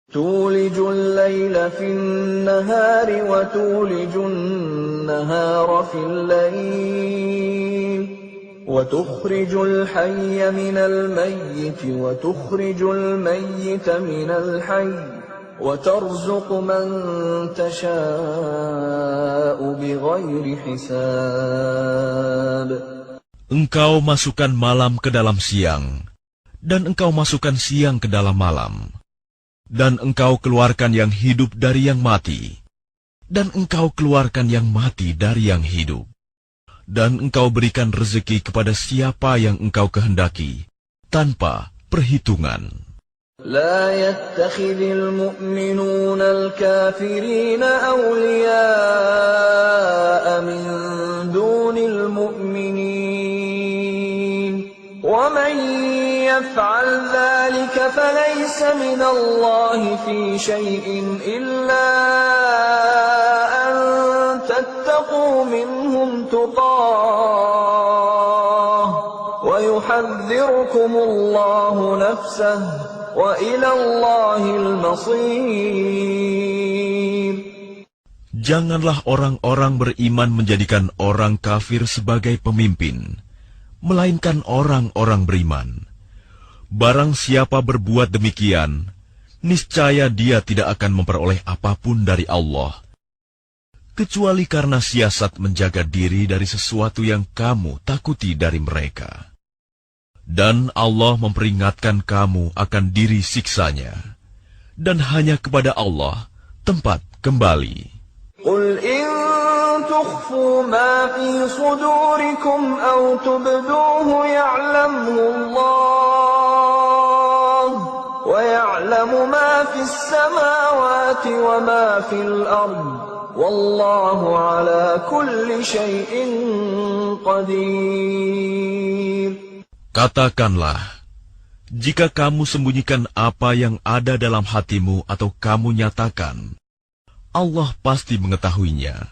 تولج الليل في النهار وتولج النهار في الليل وتخرج الحي من الميت وتخرج الميت من الحي وترزق من تشاء بغير حساب. Engkau masukkan malam ke dalam siang, dan Engkau masukkan siang ke dalam malam. Dan Engkau keluarkan yang hidup dari yang mati, dan Engkau keluarkan yang mati dari yang hidup. Dan Engkau berikan rezeki kepada siapa yang Engkau kehendaki, tanpa perhitungan. لا يتخذ المؤمنون الكافرين أولياء من دون المؤمنين ومن يفعل ذلك فليس من الله في شيء إلا أن تتقوا منهم تقاه ويحذركم الله نفسه وإلى الله المصير. Janganlah orang-orang beriman menjadikan orang kafir sebagai pemimpin, melainkan orang-orang beriman. Barang siapa berbuat demikian, niscaya dia tidak akan memperoleh apapun dari Allah, kecuali karena siasat menjaga diri dari sesuatu yang kamu takuti dari mereka. Dan Allah memperingatkan kamu akan diri siksanya, dan hanya kepada Allah tempat kembali. قل إن تخفوا ما في صدوركم أو تبدوه يعلمه الله ويعلم ما في السماوات وما في الأرض والله على كل شيء قدير. Katakanlah, jika kamu sembunyikan apa yang ada dalam hatimu atau kamu nyatakan, Allah pasti mengetahuinya.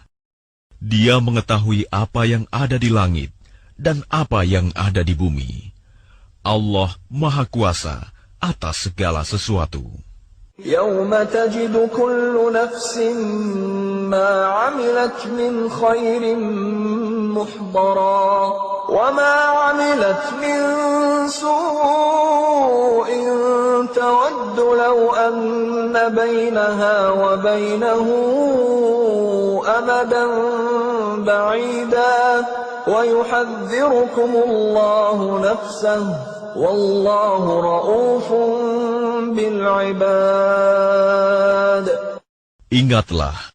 Dia mengetahui apa yang ada di langit dan apa yang ada di bumi. Allah Maha Kuasa atas segala sesuatu. يوم تجد كل نفس ما عملت من خير محضرا وما عملت من سوء تود لو أن بينها وبينه أمدا بعيدا ويحذركم الله نفسه والله رؤوف بالعباد. Ingatlah,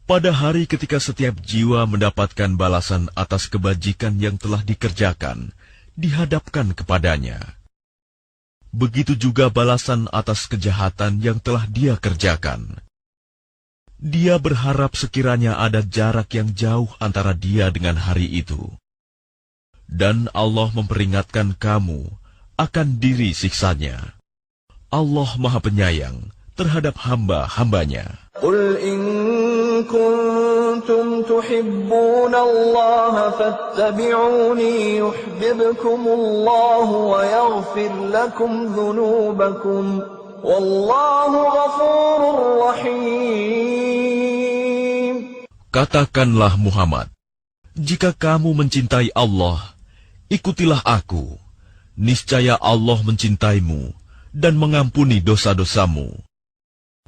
Pada hari ketika setiap jiwa mendapatkan balasan atas kebajikan yang telah dikerjakan, dihadapkan kepadanya. Begitu juga balasan atas kejahatan yang telah dia kerjakan. Dia berharap sekiranya ada jarak yang jauh antara dia dengan hari itu. Dan Allah memperingatkan kamu akan diri siksanya. Allah Maha Penyayang terhadap hamba-hambanya. Qul in kuntum tuhibbuna Allah fattabi'uni yuhibbukumullahu wa yaghfir lakum dhunubakum wallahu ghafurur rahim. Katakanlah Muhammad, jika kamu mencintai Allah, ikutilah aku. Niscaya Allah mencintaimu dan mengampuni dosa-dosamu.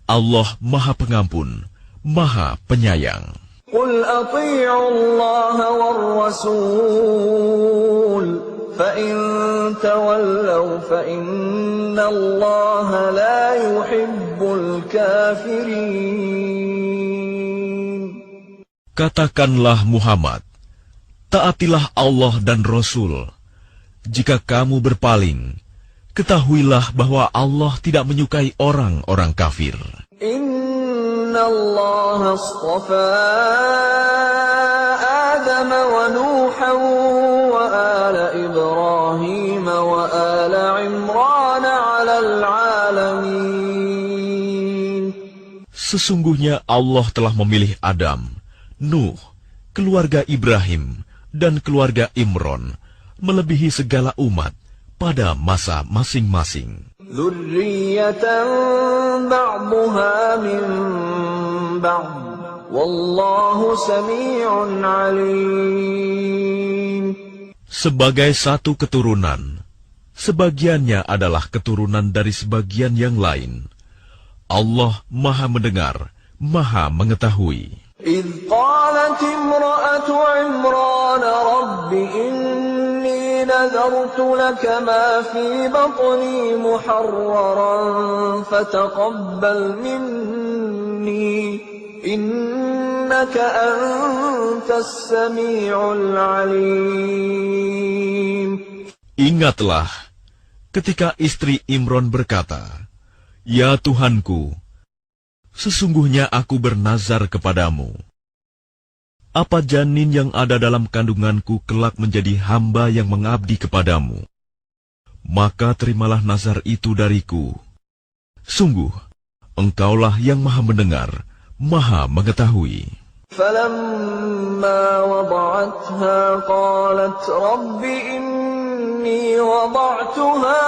Allah Maha Pengampun, Maha Penyayang. Qul ati'u Allah war Rasul, fa in tawallaw fa inna Allah la yuhibbul kafirin. Katakanlah Muhammad, taatilah Allah dan Rasul. Jika kamu berpaling, ketahuilah bahwa Allah tidak menyukai orang-orang kafir. Inna Allah astafa Adam wa Nuhan wa ala Ibrahim wa ala Imran ala alamin. Sesungguhnya Allah telah memilih Adam, Nuh, keluarga Ibrahim, dan keluarga Imron, melebihi segala umat pada masa masing-masing. Dzurriyyatan ba'duha min ba'd, wallahu sami'un 'alim. Sebagai satu keturunan, sebagiannya adalah keturunan dari sebagian yang lain. Allah Maha Mendengar, Maha Mengetahui. إذ قالت امرأة عمران رب إني نذرت لك ما في بطني محررا فتقبل مني إنك أنت السميع العليم. Ingatlah ketika istri Imron berkata, "Ya Tuhanku, sesungguhnya aku bernazar kepadamu. Apa janin yang ada dalam kandunganku kelak menjadi hamba yang mengabdi kepadamu? Maka terimalah nazar itu dariku. Sungguh, Engkaulah yang Maha Mendengar, Maha Mengetahui." فلما وضعتها قالت رب إني وضعتها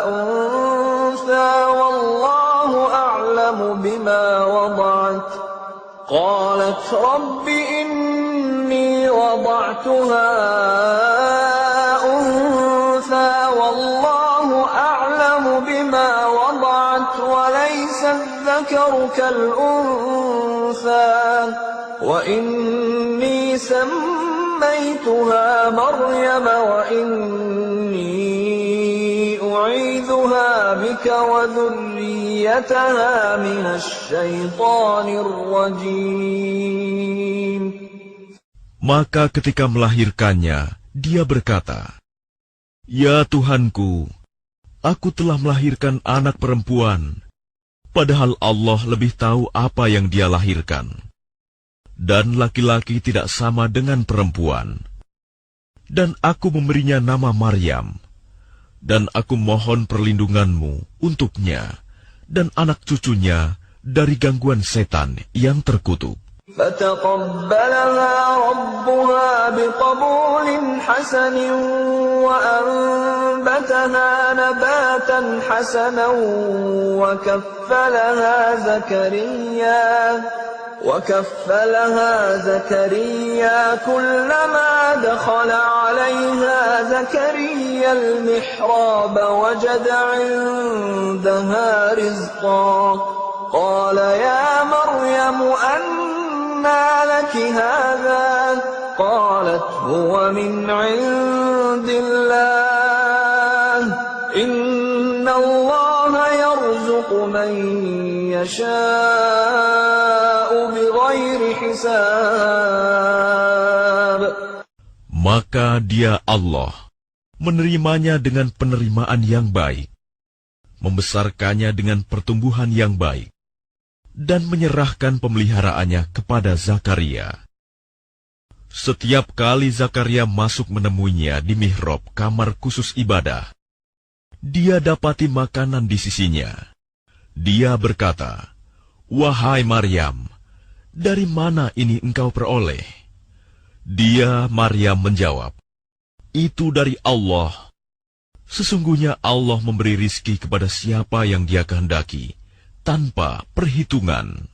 أنثى والله أعلم بما وضعت قالت رب إني وضعتها أنثى والله أعلم بما وضعت وليس الذكر كالأنثى وإني سميتها مريم وإني أعيذها بك وذريتها من الشيطان الرجيم. Maka ketika melahirkannya, dia berkata, "Ya Tuhanku, aku telah melahirkan anak perempuan, padahal Allah lebih tahu apa yang dia lahirkan. Dan laki-laki tidak sama dengan perempuan. Dan aku memberinya nama Maryam. Dan aku mohon perlindunganmu untuknya dan anak cucunya dari gangguan setan yang terkutuk." فتقبلها ربها بقبول حسن وأنبتها نباتا حسنا وكفلها زكريا كلما دخل عليها زكريا المحراب وجد عندها رزقا قال يا مريم أنى لك هذا قالت هو من عند الله إن الله يرزق من يشاء الحساب. Maka dia Allah menerimanya dengan penerimaan yang baik, membesarkannya dengan pertumbuhan yang baik, dan menyerahkan pemeliharaannya kepada Zakaria. Setiap kali Zakaria masuk menemuinya di mihrab kamar khusus ibadah, dia dapati makanan di sisinya. Dia berkata, "Wahai Maryam, dari mana ini engkau peroleh?" Dia, Maryam, menjawab, "Itu dari Allah. Sesungguhnya Allah memberi rizki kepada siapa yang Dia kehendaki, tanpa perhitungan."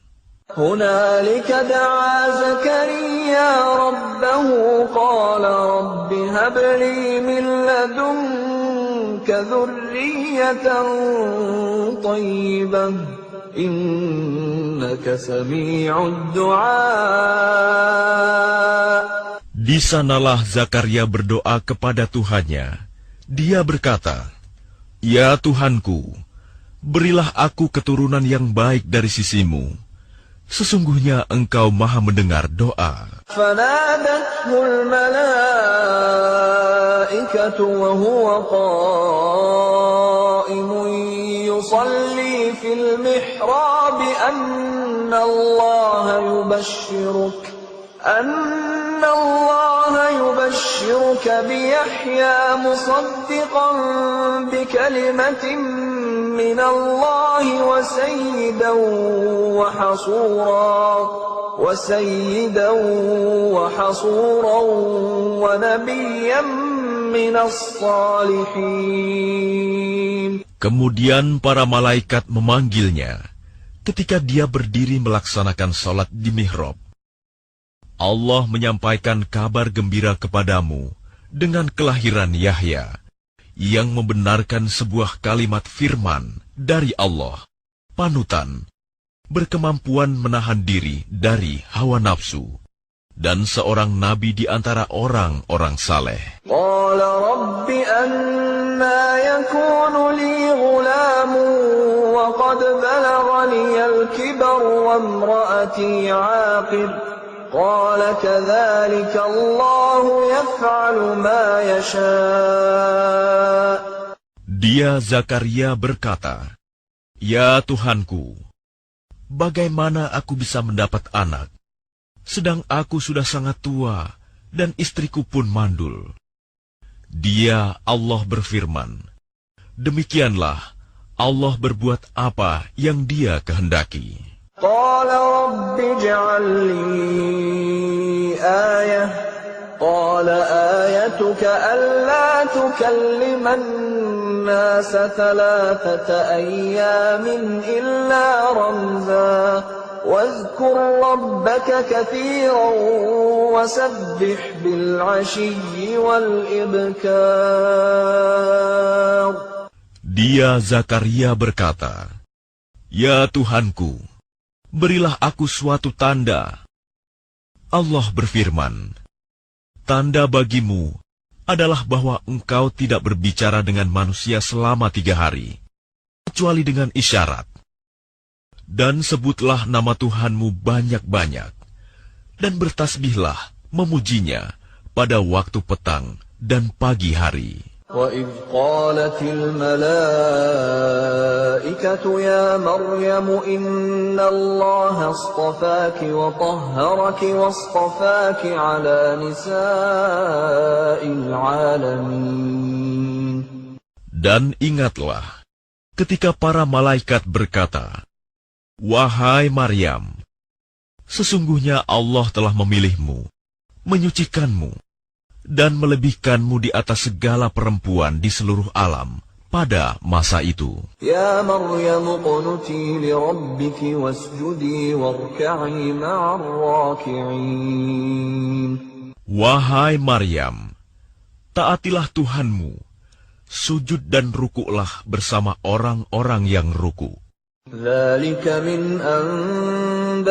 هنالك دعا زكريا ربه قال رب هب لي من لدنك ذرية طيبة إنك سميع الدعاء. Di sanalah Zakaria berdoa kepada Tuhannya. Dia berkata, "Ya Tuhanku, berilah aku keturunan yang baik dari sisimu. Sesungguhnya Engkau Maha mendengar doa." فنادته الملائكة وهو قائم يصلي في المحراب أن الله يبشرك بيحيى مصدقا بكلمة من الله وسيدا وحصورا ونبيا من الصالحين. Kemudian para malaikat memanggilnya ketika dia berdiri melaksanakan sholat di mihrab. Allah menyampaikan kabar gembira kepadamu dengan kelahiran Yahya, yang membenarkan sebuah kalimat firman dari Allah, panutan, berkemampuan menahan diri dari hawa nafsu, dan seorang nabi di antara orang-orang saleh. قال رب أنى يكون لي غلام وقد بلغني الكبر وامرأتي عاقر قال كذلك الله يفعل ما يشاء. Dia Zakaria berkata, "Ya Tuhanku, bagaimana aku bisa mendapat anak, sedang aku sudah sangat tua dan istriku pun mandul?" Dia, Allah, berfirman, "Demikianlah Allah berbuat apa yang Dia kehendaki." قال رب اجعل لي آية قال آيتك ألا تكلم الناس 3 أيام إلا رمزا واذكر ربك كثيرا وسبح بالعشي والإبكار. Dia Zakaria berkata, "Ya Tuhanku, berilah aku suatu tanda." Allah berfirman, "Tanda bagimu adalah bahwa engkau tidak berbicara dengan manusia selama 3 hari, kecuali dengan isyarat. Dan sebutlah nama Tuhanmu banyak-banyak, dan bertasbihlah memujinya pada waktu petang dan pagi hari." وَإِذْ قَالَتِ الْمَلَائِكَةُ يَا مَرْيَمُ إِنَّ اللَّهَ اصْطَفَاكِ وَطَهَّرَكِ وَاصْطَفَاكِ عَلَى نِسَاءِ الْعَالَمِينَ. Dan ingatlah, ketika para malaikat berkata, "Wahai Maryam, sesungguhnya Allah telah memilihmu, menyucikanmu, dan melebihkanmu di atas segala perempuan di seluruh alam pada masa itu." Ya Maryam qunuti li rabbiki wasjudi warka'i ma'ar raki'in. Wahai Maryam, taatilah Tuhanmu, sujud dan rukuklah bersama orang-orang yang ruku. Dzalika min anba'il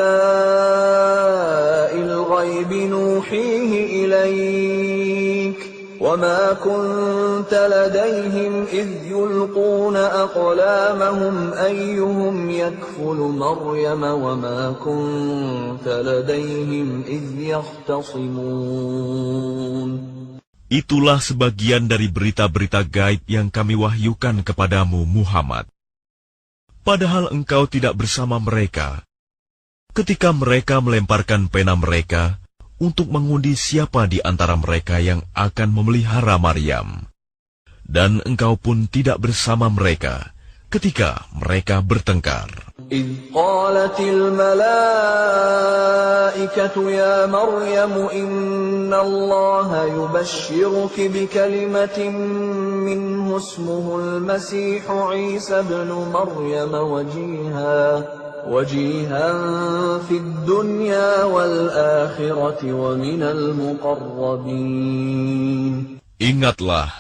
ghaibi nuhihi ilaik. وَمَا كُنْتَ لَدَيْهِمْ إِذْ يُلْقُونَ أَقْلَامَهُمْ أَيُّهُمْ يَكْفُلُ مَرْيَمَ وَمَا كُنْتَ لَدَيْهِمْ إِذْ يَخْتَصِمُونَ. Itulah sebagian dari berita-berita gaib yang kami wahyukan kepadamu, Muhammad. Padahal engkau tidak bersama mereka ketika mereka melemparkan pena mereka untuk mengundi siapa di antara mereka yang akan memelihara Maryam. Dan engkau pun tidak bersama mereka ketika mereka bertengkar. إِذْ قَالَتِ الْمَلَائِكَةُ يَا مَرْيَمُ إِنَّ اللَّهَ يُبَشِّرُكِ بِكَلِمَةٍ مِّنْهُ اسْمُهُ الْمَسِيحُ عِيسَى ابْنُ مَرْيَمَ وَجِيهًا فِي الدُّنْيَا وَالْآخِرَةِ وَمِنَ الْمُقَرَّبِينَ. Ingatlah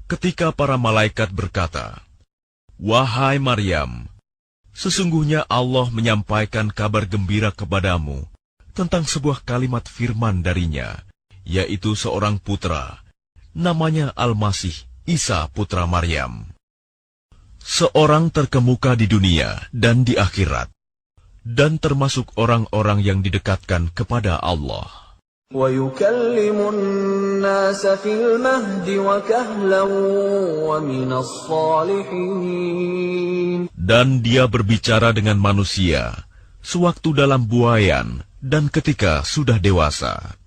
ketika para malaikat berkata, "Wahai Maryam, sesungguhnya Allah menyampaikan kabar gembira kepadamu tentang sebuah kalimat firman darinya, yaitu seorang putra, namanya Al-Masih, Isa putra Maryam. Seorang terkemuka di dunia dan di akhirat, dan termasuk orang-orang yang didekatkan kepada Allah. وَيُكَلِّمُ النَّاسَ فِي الْمَهْدِ وَكَهْلًا وَمِنَ الصَّالِحِينَ. Dan dia berbicara dengan manusia sewaktu dalam buayan dan ketika sudah dewasa.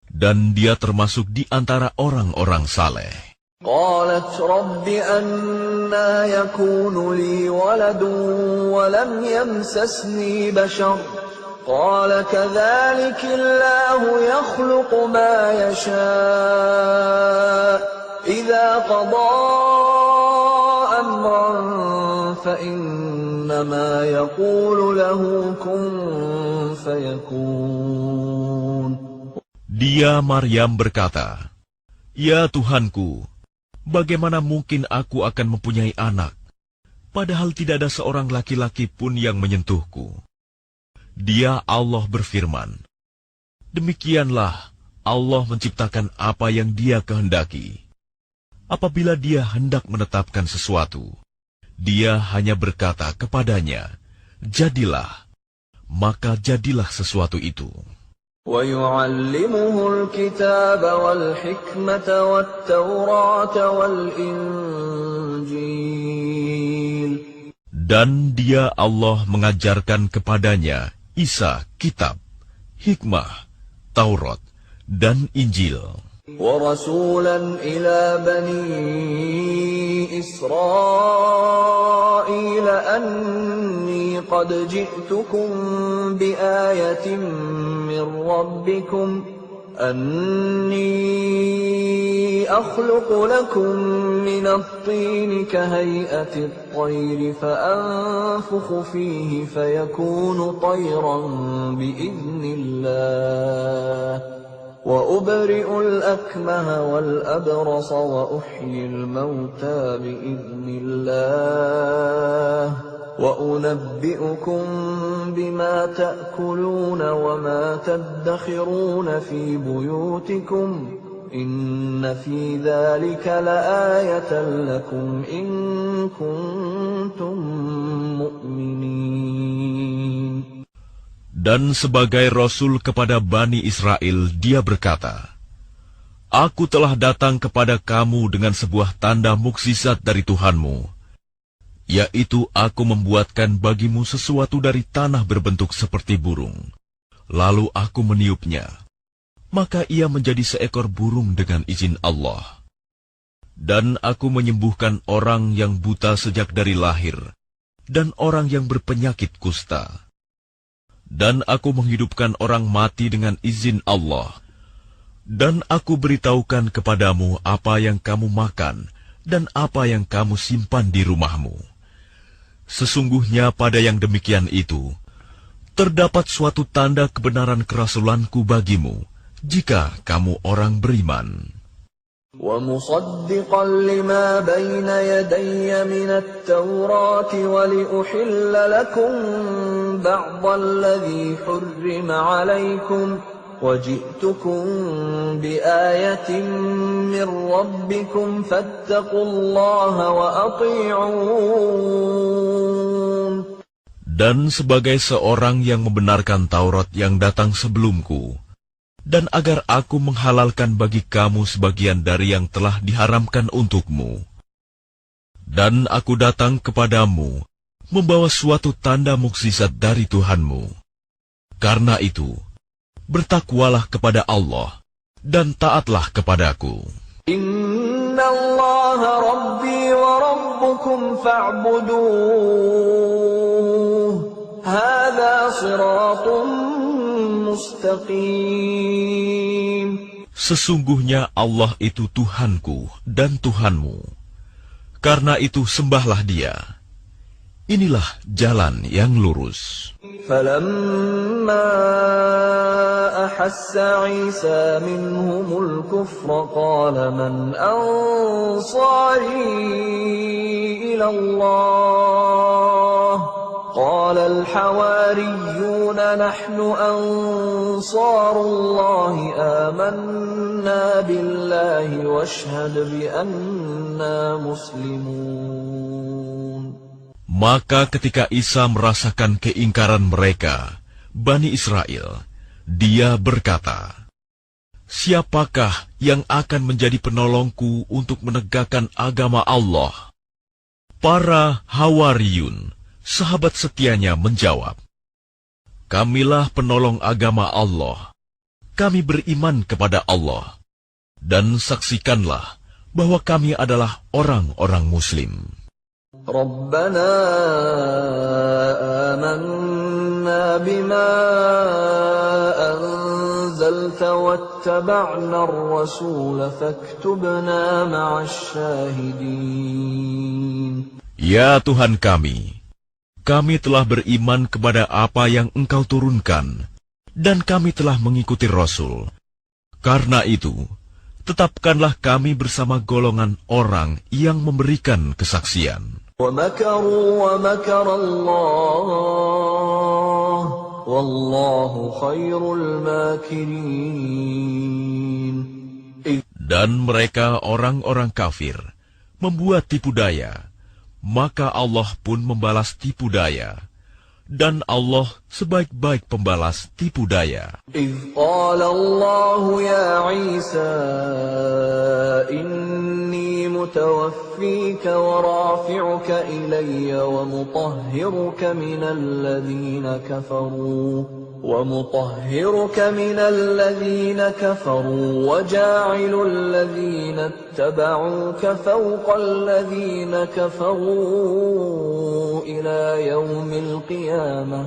Dan dia termasuk di antara orang-orang saleh. قالت رب أنا يكون لي ولد ولم يمسسني بشر قال كذلك الله يخلق ما يشاء إذا قضى أمرا فإنما يقول له كن فيكون. Dia Maryam berkata, "Ya Tuhanku, bagaimana mungkin aku akan mempunyai anak, padahal tidak ada seorang laki-laki pun yang menyentuhku?" Dia Allah berfirman, "Demikianlah Allah menciptakan apa yang Dia kehendaki. Apabila Dia hendak menetapkan sesuatu, Dia hanya berkata kepadanya, 'Jadilah,' maka jadilah sesuatu itu." وَيُعَلِّمُهُ الْكِتَابَ وَالْحِكْمَةَ وَالتَّوْرَاةَ وَالْإِنْجِيلَ. Dan Dia Allah mengajarkan kepadanya Isa kitab, hikmah, Taurat, dan Injil. وَرَسُولًا إِلَى بَنِي إِسْرَائِيلَ أَنِّي قَدْ جِئْتُكُمْ بِآيَةٍ مِّن رَّبِّكُمْ أَنِّي أَخْلُقُ لَكُم مِّنَ الطِّينِ كَهَيْئَةِ الطَّيْرِ فَأَنفُخُ فِيهِ فَيَكُونُ طَيْرًا بِإِذْنِ اللَّهِ وَأُبْرِئُ الْأَكْمَهَ وَالْأَبْرَصَ وَأُحْيِي الْمَوْتَى بِإِذْنِ اللَّهِ وَأُنَبِّئُكُم بِمَا تَأْكُلُونَ وَمَا تَدَّخِرُونَ فِي بُيُوتِكُمْ إِنَّ فِي ذَلِكَ لَآيَةً لَكُمْ إِن كُنتُم مُّؤْمِنِينَ. Dan sebagai Rasul kepada Bani Israel, dia berkata, "Aku telah datang kepada kamu dengan sebuah tanda mukjizat dari Tuhanmu, yaitu aku membuatkan bagimu sesuatu dari tanah berbentuk seperti burung. Lalu aku meniupnya, maka ia menjadi seekor burung dengan izin Allah. Dan aku menyembuhkan orang yang buta sejak dari lahir, dan orang yang berpenyakit kusta. Dan aku menghidupkan orang mati dengan izin Allah. Dan aku beritahukan kepadamu apa yang kamu makan dan apa yang kamu simpan di rumahmu. Sesungguhnya pada yang demikian itu, terdapat suatu tanda kebenaran kerasulanku bagimu, jika kamu orang beriman." وَمُصَدِّقًا لِمَا بَيْنَ يَدَيَّ مِنَ التَّوْرَاةِ وَلِأُحِلَّ لَكُم بَعْضَ الَّذِي حُرِّمَ عَلَيْكُمْ وَجِئْتُكُمْ بِآيَةٍ مِّن رَّبِّكُمْ فَاتَّقُوا اللَّهَ وَأَطِيعُونِ. Dan sebagai seorang yang membenarkan Taurat yang datang sebelumku, dan agar aku menghalalkan bagi kamu sebagian dari yang telah diharamkan untukmu. Dan aku datang kepadamu, membawa suatu tanda mukjizat dari Tuhanmu. Karena itu, bertakwalah kepada Allah, dan taatlah kepadaku. Inna Allah Rabbi wa Rabbukum fa'buduh. Hadha siratun mustaqim. Sesungguhnya Allah itu Tuhanku dan Tuhanmu. Karena itu sembahlah Dia. Inilah jalan yang lurus. فَلَمَّا أَحَسَّ عِيسَى مِنْهُمُ الْكُفْرَ قَالَ مَنْ أَنصَارِي إِلَى اللَّهِ قَالَ الْحَوَارِيُّونَ نَحْنُ أَنصَارُ اللَّهِ آمَنَّا بِاللَّهِ وَاشْهَدْ بِأَنَّا مُسْلِمُونَ. Maka ketika Isa merasakan keingkaran mereka, Bani Israel, dia berkata, "Siapakah yang akan menjadi penolongku untuk menegakkan agama Allah?" Para Hawariyun, sahabat setianya, menjawab, "Kamilah penolong agama Allah. Kami beriman kepada Allah. Dan saksikanlah bahwa kami adalah orang-orang Muslim." Rabbana amanna bima anzalta wattaba'na ar-rasul faktubna ma'asy syahidin. Ya Tuhan kami telah beriman kepada apa yang Engkau turunkan, dan kami telah mengikuti Rasul. Karena itu, tetapkanlah kami bersama golongan orang yang memberikan kesaksian. وَمَكَرُوا وَمَكَرَ اللَّهُ وَاللَّهُ خَيْرُ الْمَاكِرِينَ. Dan mereka orang-orang kafir membuat tipu daya, maka Allah pun membalas tipu daya. Dan Allah sebaik-baik pembalas tipu daya. إِذْ قَالَ اللَّهُ يَا عِيسَى إِنِّي مُتَوَفِّيكَ وَرَافِعُكَ إِلَيَّ وَمُطَهِّرُكَ مِنَ الَّذِينَ كَفَرُوا وَجَاعِلُ الَّذِينَ اتَّبَعُوكَ فَوْقَ الَّذِينَ كَفَرُوا إِلَى يَوْمِ الْقِيَامَةِ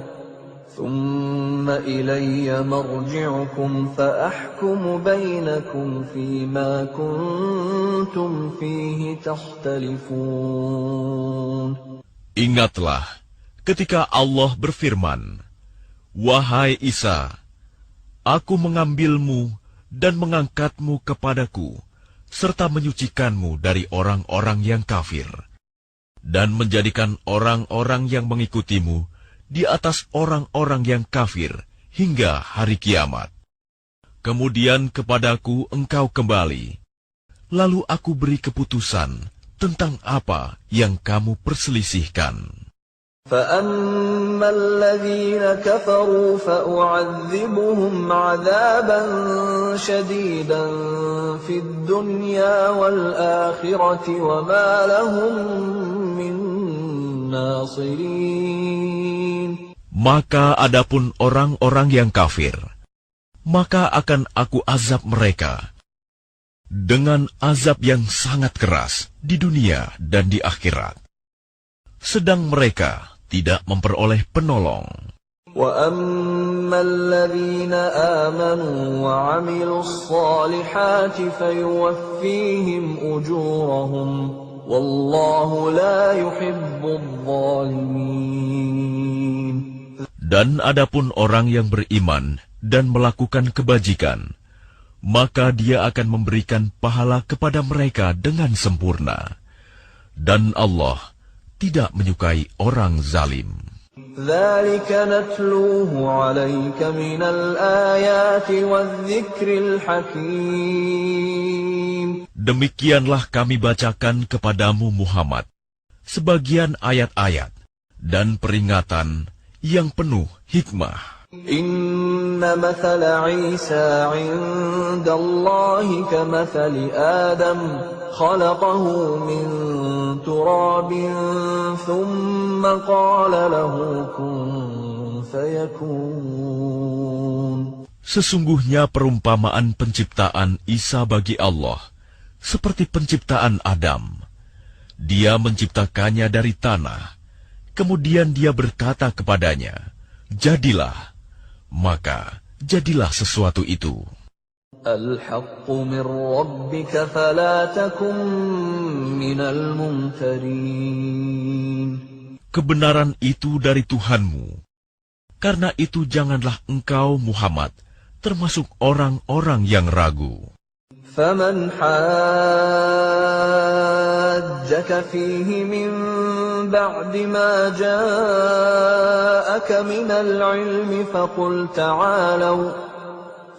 ثُمَّ إِلَيَّ مَرْجِعُكُمْ فَأَحْكُمُ بَيْنَكُمْ فِيمَا كُنتُمْ فِيهِ تَخْتَلِفُونَ. Ingatlah ketika Allah berfirman, "Wahai Isa, Aku mengambilmu dan mengangkatmu kepadaku, serta menyucikanmu dari orang-orang yang kafir, dan menjadikan orang-orang yang mengikutimu di atas orang-orang yang kafir hingga hari kiamat. Kemudian kepadaku engkau kembali, lalu aku beri keputusan tentang apa yang kamu perselisihkan." فَأَمَّا الَّذِينَ كَفَرُوا فَأُعَذِّبُهُمْ عَذَابًا شَدِيدًا فِي الدُّنْيَا وَالْآخِرَةِ وَمَا لَهُم مِّن نَّاصِرِينَ. Maka adapun orang-orang yang kafir, maka akan aku azab mereka dengan azab yang sangat keras di dunia dan di akhirat. Sedang mereka tidak memperoleh penolong. وَأَمَّا الَّذِينَ آمَنُوا وَعَمِلُوا الصَّالِحَاتِ فَيُوَفِّيهِمْ أُجُورَهُمْ وَاللَّهُ لَا يُحِبُّ الظَّالِمِينَ. Dan adapun orang yang beriman dan melakukan kebajikan, maka Dia akan memberikan pahala kepada mereka dengan sempurna. Dan Allah tidak menyukai orang zalim. ذلك نتلوه عليك من الآيات والذكر الحكيم. Demikianlah kami bacakan kepadamu Muhammad sebagian ayat-ayat dan peringatan yang penuh hikmah. Inna mathala Isa 'inda Allahi kamathali Adam khalaqahu min turabin thumma qala lahu kun fayakun. Sesungguhnya perumpamaan penciptaan Isa bagi Allah seperti penciptaan Adam. Dia menciptakannya dari tanah, kemudian dia berkata kepadanya, "Jadilah." Maka jadilah sesuatu itu. Al-haqqu min rabbika fala takun minal mumtarin. Kebenaran itu dari Tuhanmu. Karena itu janganlah engkau Muhammad termasuk orang-orang yang ragu. فَمَنْ حَاجَّكَ فِيهِ مِنْ بَعْدِ مَا جَاءَكَ مِنَ الْعِلْمِ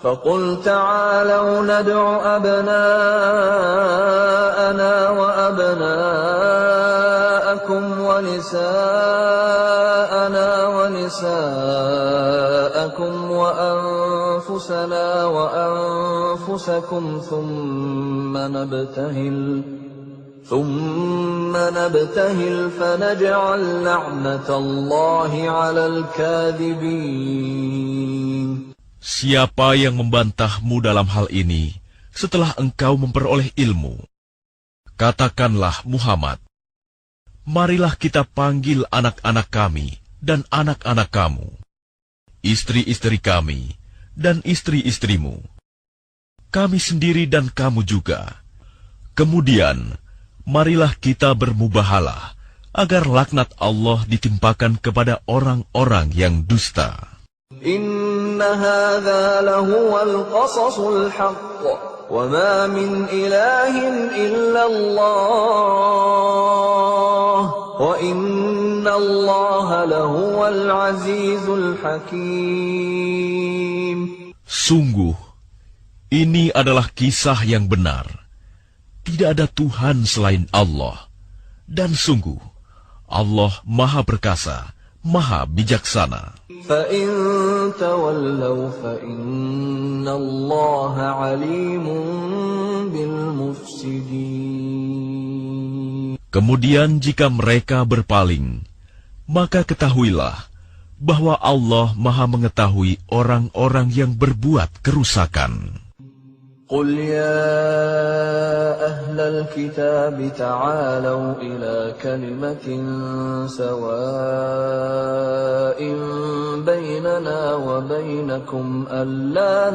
فَقُلْ تَعَالَوْا نَدْعُ أَبْنَاءَنَا وَأَبْنَاءَكُمْ وَنِسَاءَنَا وَنِسَاءَكُمْ وَأَنفُسَنَا وَأَنفُسَكُمْ ثُمَّ نَبْتَهِلْ فَنَجْعَلْ لَعْنَةَ اللَّهِ عَلَى الْكَاذِبِينَ. Siapa yang membantahmu dalam hal ini setelah engkau memperoleh ilmu? Katakanlah Muhammad, marilah kita panggil anak-anak kami dan anak-anak kamu, istri-istri kami dan istri-istrimu, kami sendiri dan kamu juga. Kemudian, marilah kita bermubahalah agar laknat Allah ditimpakan kepada orang-orang yang dusta. Inna hadza lahuwal qasasul haqq wa ma min ilahin illallah wa inna Allaha lahuwal azizul hakim. Sungguh, ini adalah kisah yang benar. Tidak ada Tuhan selain Allah. Dan sungguh, Allah Maha Perkasa, Maha Bijaksana. فَإِن تَوَلَّوْا فَإِنَّ اللَّهَ عَلِيمٌ بِالْمُفْسِدِينَ. Kemudian jika mereka berpaling, maka ketahuilah bahwa Allah Maha mengetahui orang-orang yang berbuat kerusakan. قُلْ يَا أَهْلَ الْكِتَابِ تَعَالَوْا إِلَى كَلِمَةٍ سَوَاءٍ بَيْنَنَا وَبَيْنَكُمْ أَلَّا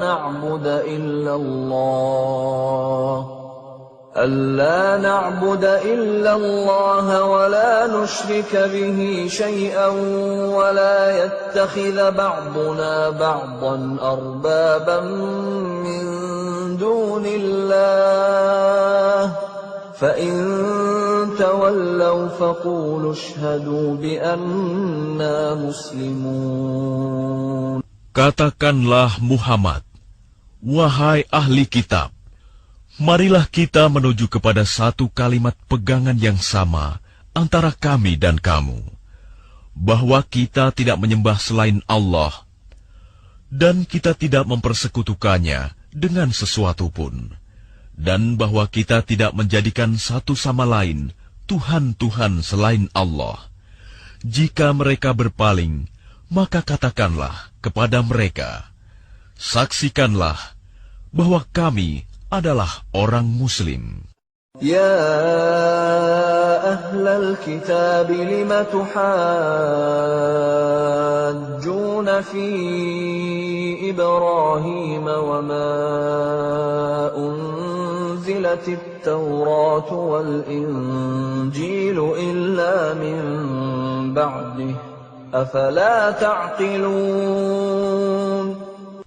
نَعْبُدَ إِلَّا اللَّهَ وَلَا نُشْرِكَ بِهِ شَيْئًا وَلَا يَتَّخِذَ بَعْضُنَا بَعْضًا أَرْبَابًا مِّن دون الله فإن تولوا فقولوا اشهدوا بأننا مسلمون. Katakanlah Muhammad, wahai ahli kitab, marilah kita menuju kepada satu kalimat pegangan yang sama antara kami dan kamu, bahwa kita tidak menyembah selain Allah, dan kita tidak mempersekutukannya dengan sesuatu pun, dan bahwa kita tidak menjadikan satu sama lain Tuhan-Tuhan selain Allah. Jika mereka berpaling, maka katakanlah kepada mereka, saksikanlah bahwa kami adalah orang Muslim. Ya ahlal kitab lima tuhajjuna fi Ibrahim wa ma unzilatit Taurat wal Injil illa min ba'dih afala ta'qilun.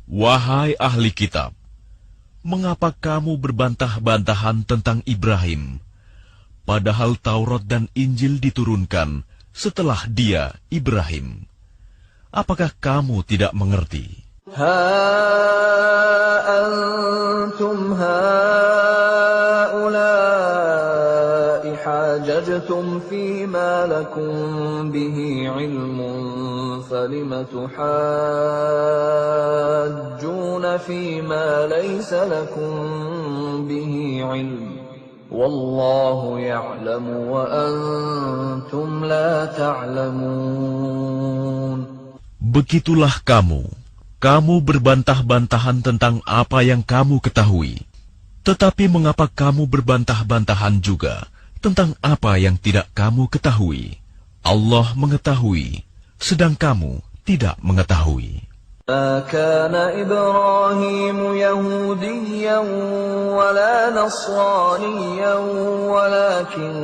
Wahai ahli kitab, mengapa kamu berbantah-bantahan tentang Ibrahim, padahal Taurat dan Injil diturunkan setelah dia, Ibrahim? Apakah kamu tidak mengerti? Ha antum haula'i hajajtum fima lakum bihi ilmun falima tuhajjuna fima laysa lakum bihi ilm wallahu ya'lamu wa antum la ta'lamun. Begitulah kamu berbantah-bantahan tentang apa yang kamu ketahui. Tetapi mengapa kamu berbantah-bantahan juga tentang apa yang tidak kamu ketahui? Allah mengetahui, sedang kamu tidak mengetahui. ما كان إبراهيم يهوديا ولا نصرانيا ولكن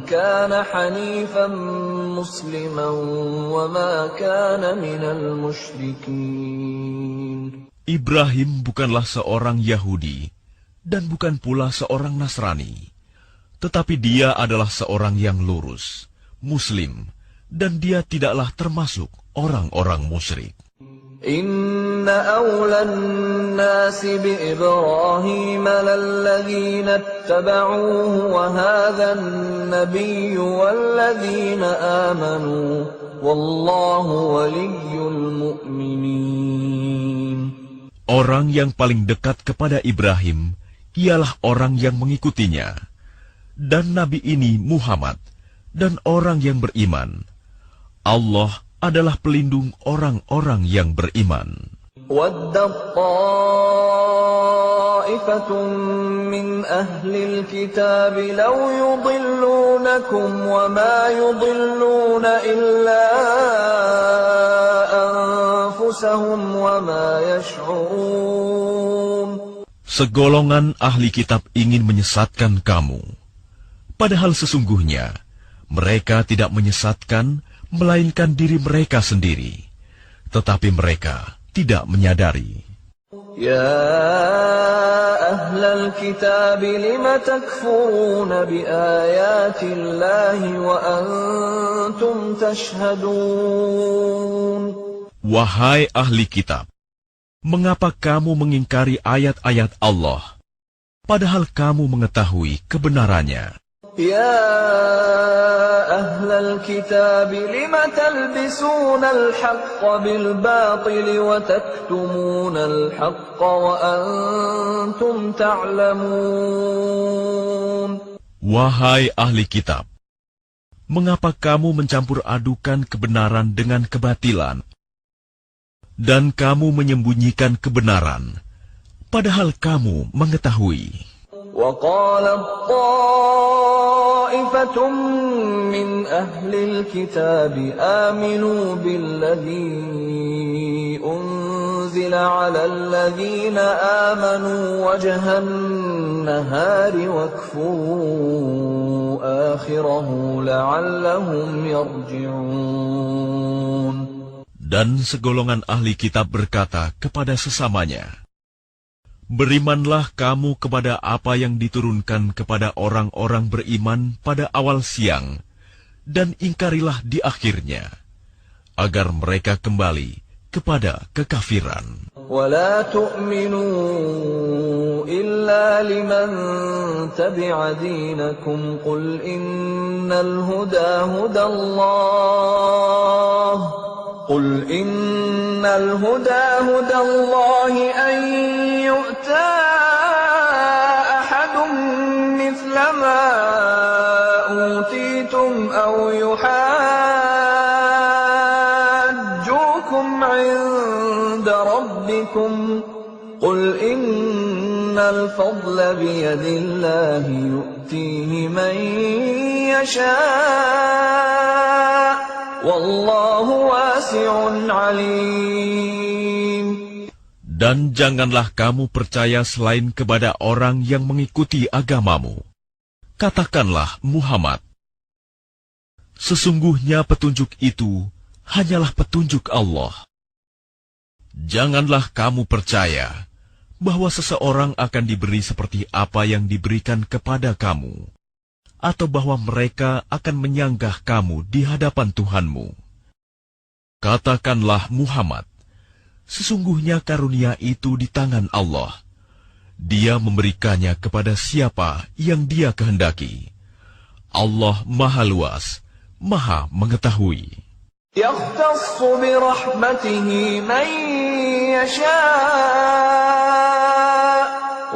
كان حنيفا مسلما وما كان من المشركين. Ibrahim bukanlah seorang Yahudi dan bukan pula seorang Nasrani, tetapi dia adalah seorang yang lurus, Muslim, dan dia tidaklah termasuk orang-orang musyrik. Inna awlan nasi bi Ibrahim lalladhina ittaba'uhu wa hadha an-nabiyyu walladhina amanu wallahu waliyyul mu'minin. Orang yang paling dekat kepada Ibrahim ialah orang yang mengikutinya, dan Nabi ini Muhammad, dan orang yang beriman. Allah adalah pelindung orang-orang yang beriman. Waddat ta'ifatun min ahlil kitab law yudillunakum wa ma yudilluna illa anfusahum wa ma yash'urun. Segolongan ahli kitab ingin menyesatkan kamu, padahal sesungguhnya mereka tidak menyesatkan melainkan diri mereka sendiri, tetapi mereka tidak menyadari. Ya ahlal kitab lima takfuruna bi ayatillahi wa antum tashhadun. Wahai ahli kitab, mengapa kamu mengingkari ayat-ayat Allah, padahal kamu mengetahui kebenarannya? Ya ahlal kitab lima talbisuna al-haqqa bil-batili wa taktumuna al-haqqa wa antum ta'lamun. Wahai ahli kitab, mengapa kamu mencampur adukan kebenaran dengan kebatilan, dan kamu menyembunyikan kebenaran, padahal kamu mengetahui? وقالت طائفة من أهل الكتاب آمنوا بالذي أنزل على الذين آمنوا وجه النهار واكفروا آخره لعلهم يرجعون. Dan segolongan ahli kitab berkata kepada sesamanya, berimanlah kamu kepada apa yang diturunkan kepada orang-orang beriman pada awal siang, dan ingkarilah di akhirnya, agar mereka kembali kepada kekafiran. وَلَا تُؤْمِنُوا إِلَّا لِمَنْ تَبِعَ دِينَكُمْ قُلْ إِنَّ الْهُدَى هُدَى اللَّهِ أَنْ يُؤْتَى أَحَدٌ مِثْلَ مَا أُوتِيتُمْ أَوْ يُحَاجُّوكُمْ عِنْدَ رَبِّكُمْ قُلْ إِنَّ الْفَضْلَ بِيَدِ اللَّهِ يُؤْتِيهِ مَنْ يَشَاءُ وَاللَّهُ وَاسِعٌ عَلِيمٌ. Dan janganlah kamu percaya selain kepada orang yang mengikuti agamamu. Katakanlah, Muhammad, sesungguhnya petunjuk itu hanyalah petunjuk Allah. Janganlah kamu percaya bahwa seseorang akan diberi seperti apa yang diberikan kepada kamu, atau bahwa mereka akan menyanggah kamu di hadapan Tuhanmu. Katakanlah Muhammad, sesungguhnya karunia itu di tangan Allah. Dia memberikannya kepada siapa yang Dia kehendaki. Allah Maha Luas, Maha Mengetahui. يختص برحمته من يشاء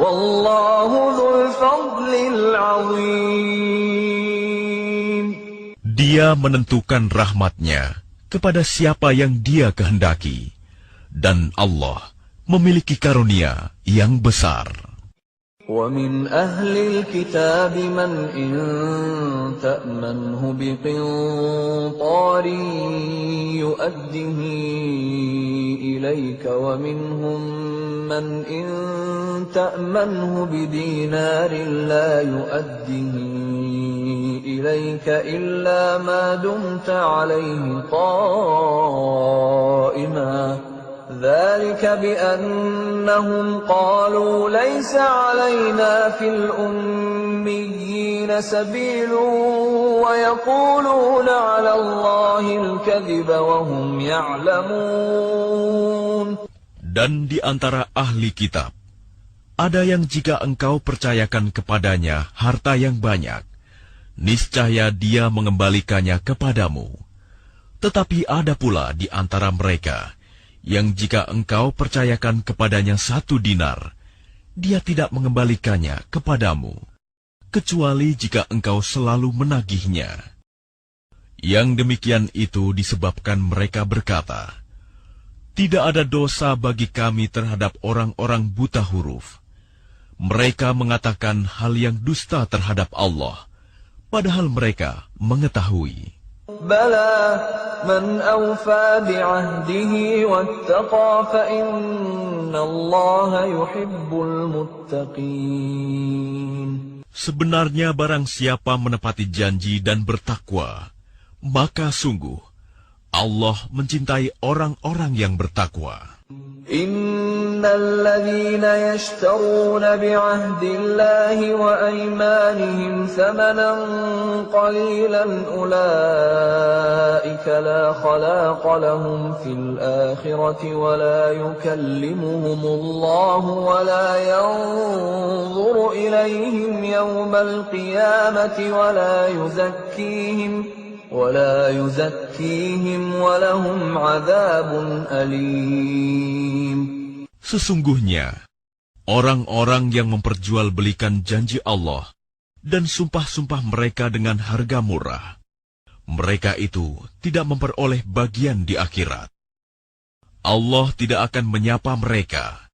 والله ذو الفضل العظيم. Dia menentukan rahmat-Nya kepada siapa yang Dia kehendaki, dan Allah memiliki karunia yang besar. وَمِنْ أَهْلِ الْكِتَابِ مَنْ إِنْ تَأْمَنْهُ بِقِنْطَارٍ يُؤَدِّهِ إِلَيْكَ وَمِنْهُمْ مَنْ إِنْ تَأْمَنْهُ بِدِينَارٍ لَا يُؤَدِّهِ إِلَيْكَ إِلَّا مَا دُمْتَ عَلَيْهِ قَائِمًا ذلك بأنهم قالوا ليس علينا في الأميين سبيل ويقولون على الله الكذب وهم يعلمون. Dan di antara ahli kitab, ada yang jika engkau percayakan kepadanya harta yang banyak, niscaya dia mengembalikannya kepadamu. Tetapi ada pula di antara mereka yang jika engkau percayakan kepadanya 1 dinar, dia tidak mengembalikannya kepadamu, kecuali jika engkau selalu menagihnya. Yang demikian itu disebabkan mereka berkata, tidak ada dosa bagi kami terhadap orang-orang buta huruf. Mereka mengatakan hal yang dusta terhadap Allah, padahal mereka mengetahui. Bala man awfa bi'ahdihi wattaqa fa innallaha yuhibbul muttaqin. Sebenarnya barang siapa menepati janji dan bertakwa, maka sungguh Allah mencintai orang-orang yang bertakwa. Innal ladzina yashtaruna bi'ahdillahi wa aymanihim thamanan qalilan ulaika la khalaqa lahum fil akhirati wa la yukallimuhumullahu wa la yanzuru ilayhim yawmal qiyamati wa la yuzakkihim wa lahum 'adzabun alim. Sesungguhnya orang-orang yang memperjualbelikan janji Allah dan sumpah-sumpah mereka dengan harga murah, mereka itu tidak memperoleh bagian di akhirat. Allah tidak akan menyapa mereka,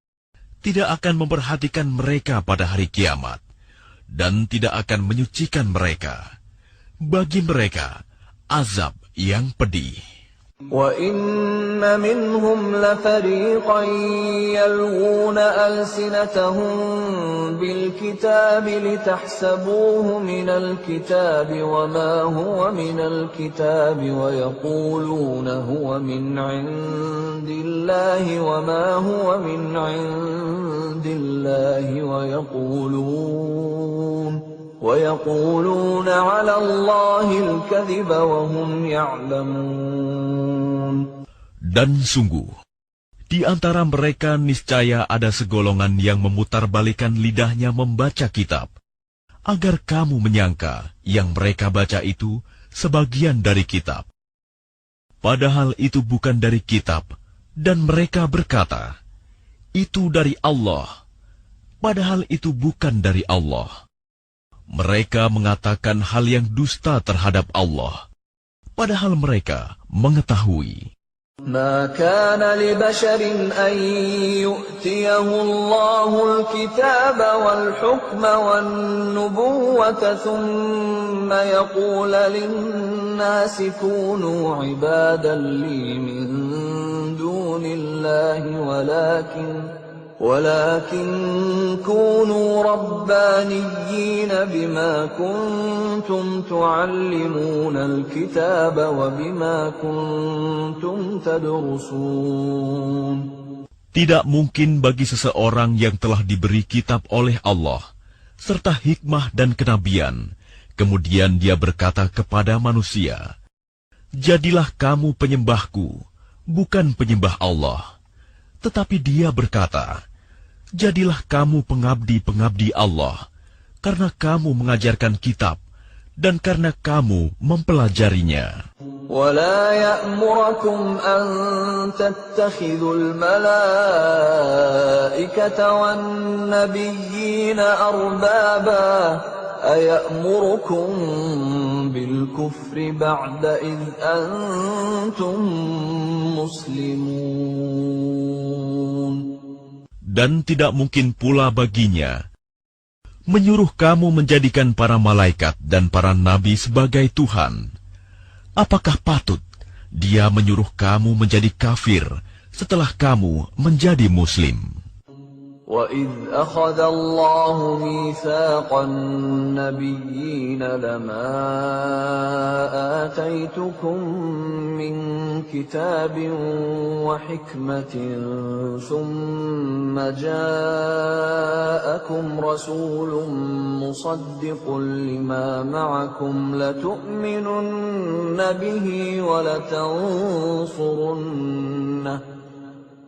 tidak akan memperhatikan mereka pada hari kiamat, dan tidak akan menyucikan mereka. Bagi mereka azab yang pedih. وَإِنَّ مِنْهُمْ لَفَرِيقًا يَلْوُونَ أَلْسِنَتَهُم بِالْكِتَابِ لِتَحْسَبُوهُ مِنَ الْكِتَابِ وَمَا هُوَ مِنَ الْكِتَابِ وَيَقُولُونَ هُوَ مِنْ عِندِ اللَّهِ وَمَا هُوَ مِنْ عِندِ اللَّهِ وَيَقُولُونَ عَلَى اللَّهِ الْكَذِبَ وَهُمْ يَعْلَمُونَ. Dan sungguh, di antara mereka niscaya ada segolongan yang memutarbalikkan lidahnya membaca kitab, agar kamu menyangka yang mereka baca itu sebagian dari kitab. Padahal itu bukan dari kitab, dan mereka berkata, itu dari Allah, padahal itu bukan dari Allah. Mereka mengatakan hal yang dusta terhadap Allah, padahal mereka mengetahui. ما كان لبشر أن يؤتيه الله الكتاب والحكم والنبوة ثم يقول للناس كونوا عبادا لي من دون الله ولكن كونوا ربانيين بما كنتم تعلمون الكتاب وبما كنتم تدرسون. Tidak mungkin bagi seseorang yang telah diberi kitab oleh Allah, serta hikmah dan kenabian, kemudian dia berkata kepada manusia, jadilah kamu penyembahku, bukan penyembah Allah. Tetapi dia berkata, jadilah kamu pengabdi-pengabdi Allah, karena kamu mengajarkan kitab, dan karena kamu mempelajarinya. ولا يأمركم أن تتخذوا الملائكة والنبيين أربابا أيأمركم بالكفر بعد إذ أنتم مسلمون. Dan tidak mungkin pula baginya menyuruh kamu menjadikan para malaikat dan para nabi sebagai Tuhan. Apakah patut dia menyuruh kamu menjadi kafir setelah kamu menjadi Muslim? وَإِذْ أَخَذَ اللَّهُ مِيثَاقَ النَّبِيِّينَ لَمَا آتَيْتُكُم مِّن كِتَابٍ وَحِكْمَةٍ ثُمَّ جَاءَكُمْ رَسُولٌ مُّصَدِّقٌ لِّمَا مَعَكُمْ لَتُؤْمِنُنَّ بِهِ وَلَتَنصُرُنَّهُ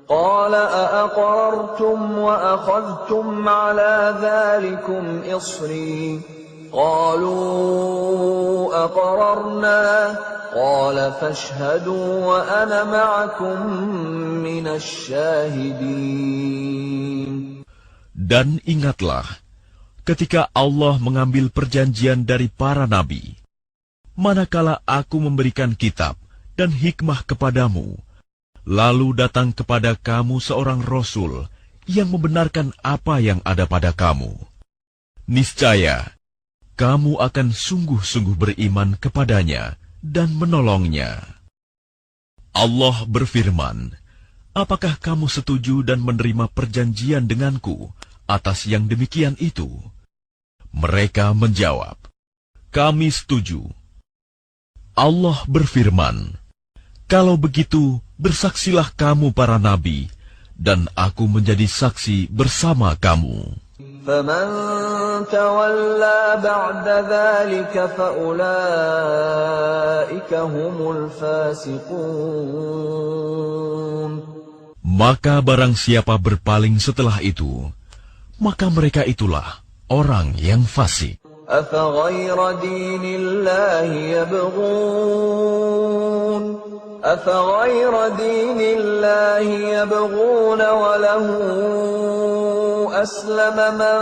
قال أأقررتم وأخذتم على ذلكم إصري قالوا أقررنا قال فاشهدوا وأنا معكم من الشاهدين. Dan ingatlah ketika Allah mengambil perjanjian dari para nabi, manakala aku memberikan kitab dan hikmah kepadamu, lalu datang kepada kamu seorang Rasul yang membenarkan apa yang ada pada kamu. Niscaya, kamu akan sungguh-sungguh beriman kepadanya dan menolongnya. Allah berfirman, apakah kamu setuju dan menerima perjanjian denganku atas yang demikian itu? Mereka menjawab, kami setuju. Allah berfirman, kalau begitu, bersaksilah kamu para nabi, dan aku menjadi saksi bersama kamu. فَمَن تَوَلَّى بَعْدَ ذَلِكَ فَأُولَٰئِكَ هُمُ الْفَاسِقُونَ. Maka barang siapa berpaling setelah itu, maka mereka itulah orang yang fasik. أَفَغَيْرَ دِينِ اللَّهِ يَبْغُونَ أَفَغَيْرَ دِينِ اللَّهِ يَبْغُونَ وَلَهُ أَسْلَمَ مَن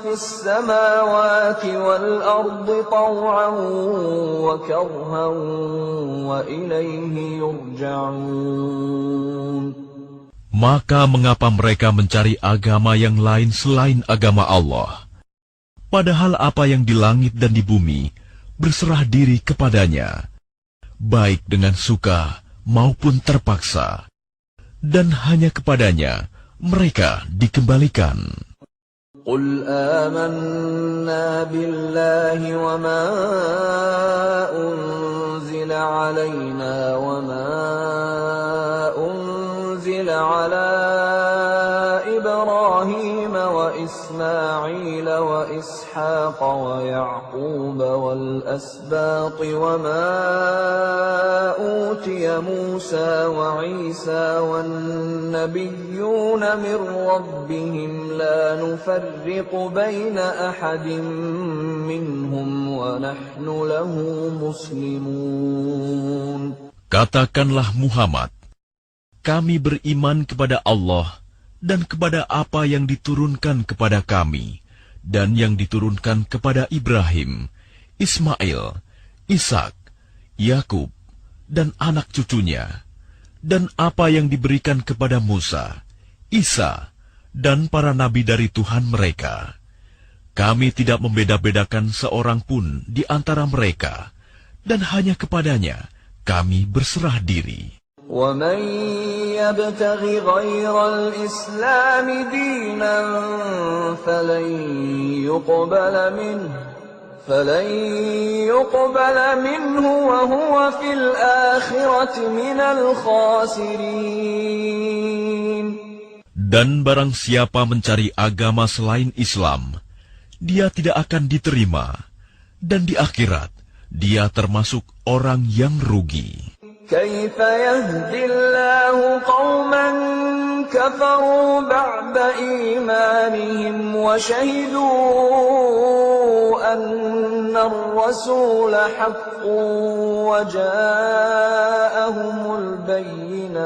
فِي السَّمَاوَاتِ وَالْأَرْضِ طَوْعًا وَكَرْهًا وَإِلَيْهِ يُرْجَعُونَ. Maka mengapa mereka mencari agama yang lain selain agama Allah? Padahal apa yang di langit dan di bumi berserah diri kepadanya, baik dengan suka maupun terpaksa, dan hanya kepadanya mereka dikembalikan. Qul amanna billahi wa ma unzila alayna wa ma unzila ala Ibrahim wa Ismail wa Ishaq wa Ya'qub wal asbaq wa ma utiya Musa wa Isa wan nabiyyuna min rabbihim la nufarriqu baina ahadin minhum wa nahnu lahu muslimun. Katakanlah Muhammad, kami beriman kepada Allah dan kepada apa yang diturunkan kepada kami dan yang diturunkan kepada Ibrahim, Ismail, Ishak, Yakub, dan anak cucunya, dan apa yang diberikan kepada Musa, Isa, dan para nabi dari Tuhan mereka. Kami tidak membeda-bedakan seorang pun di antara mereka, dan hanya kepadanya kami berserah diri. وَمَن يَبْتَغِ غَيْرَ الْإِسْلَامِ دِينًا فَلَن يُقْبَلَ مِنْهُ وَهُوَ فِي الْآخِرَةِ مِنَ الْخَاسِرِينَ. Dan barang siapa mencari agama selain Islam, dia tidak akan diterima, dan di akhirat dia termasuk orang yang rugi. كيف يهدي الله قوما كفروا بعد إيمانهم وشهدوا أن الرسول حق وجاءهم البينات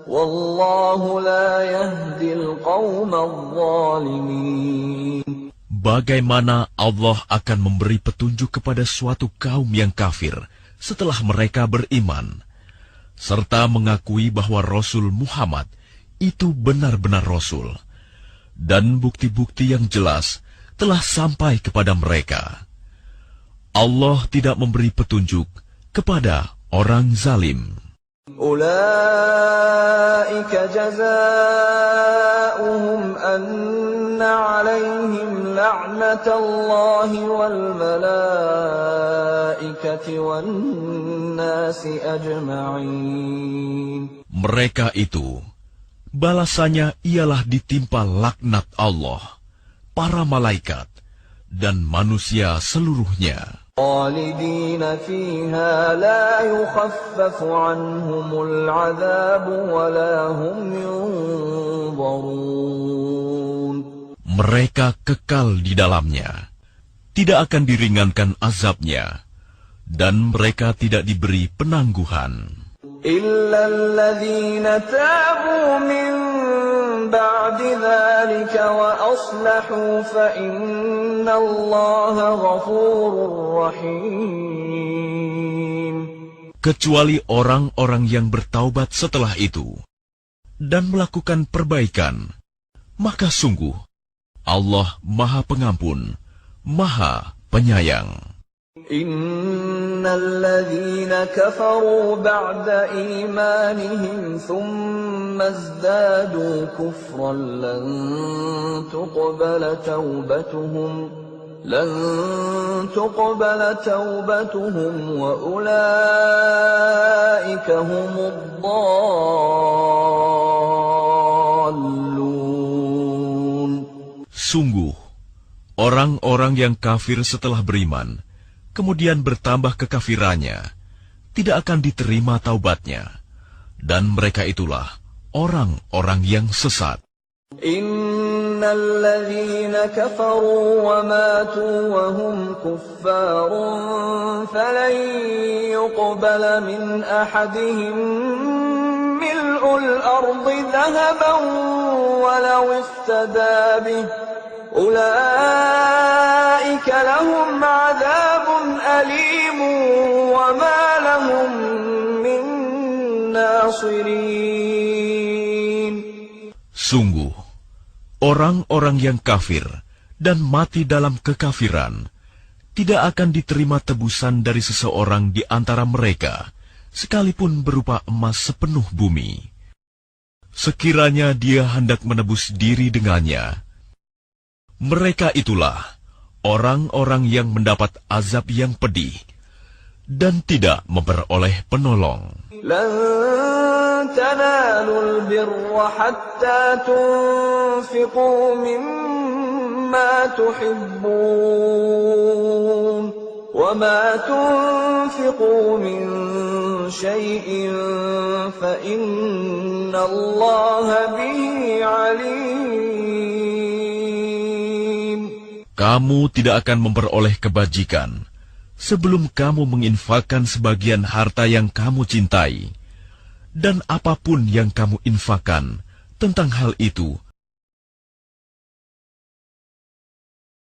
والله لا يهدي القوم الظالمين. Bagaimana Allah akan memberi petunjuk kepada suatu kaum yang kafir setelah mereka beriman, serta mengakui bahwa Rasul Muhammad itu benar-benar Rasul, dan bukti-bukti yang jelas telah sampai kepada mereka. Allah tidak memberi petunjuk kepada orang zalim. أولئك جزاؤهم أن عليهم لعنة الله والملائكة والناس أجمعين. Mereka itu, balasannya ialah ditimpa laknat Allah, para malaikat, dan manusia seluruhnya. خالدين فيها لا يخفف عنهم العذاب ولا هم ينظرون. Mereka kekal di dalamnya, tidak akan diringankan azabnya, dan mereka tidak diberi penangguhan. إلا الذين تابوا من بعد ذلك وأصلحوا فإن الله غفور رحيم. Kecuali orang-orang yang bertaubat setelah itu dan melakukan perbaikan, maka sungguh Allah Maha Pengampun, Maha Penyayang. إن الذين كفروا بعد إيمانهم ثم ازدادوا كفرا لن تقبل توبتهم وأولئك هم الضالون. Sungguh, orang-orang yang kafir setelah beriman kemudian bertambah kekafirannya, tidak akan diterima taubatnya, dan mereka itulah orang-orang yang sesat. Innal ladzina kafaru wa matu wa hum kuffarun falan yuqbala min ahadihim mil'ul ardi dhahaban walau iftada bih ulaika lahum 'adzabun alim wa ma lahum min nasirin. Sungguh, orang-orang yang kafir dan mati dalam kekafiran tidak akan diterima tebusan dari seseorang di antara mereka, sekalipun berupa emas sepenuh bumi. Sekiranya dia hendak menebus diri dengannya, mereka itulah orang-orang yang mendapat azab yang pedih dan tidak memperoleh penolong. Lan tanalul birra hatta tunfiqu mimma tuhibbun wa ma tunfiqu min syai'in fa inna Allaha bihi alim. Kamu tidak akan memperoleh kebajikan sebelum kamu menginfakkan sebagian harta yang kamu cintai, dan apapun yang kamu infakkan tentang hal itu,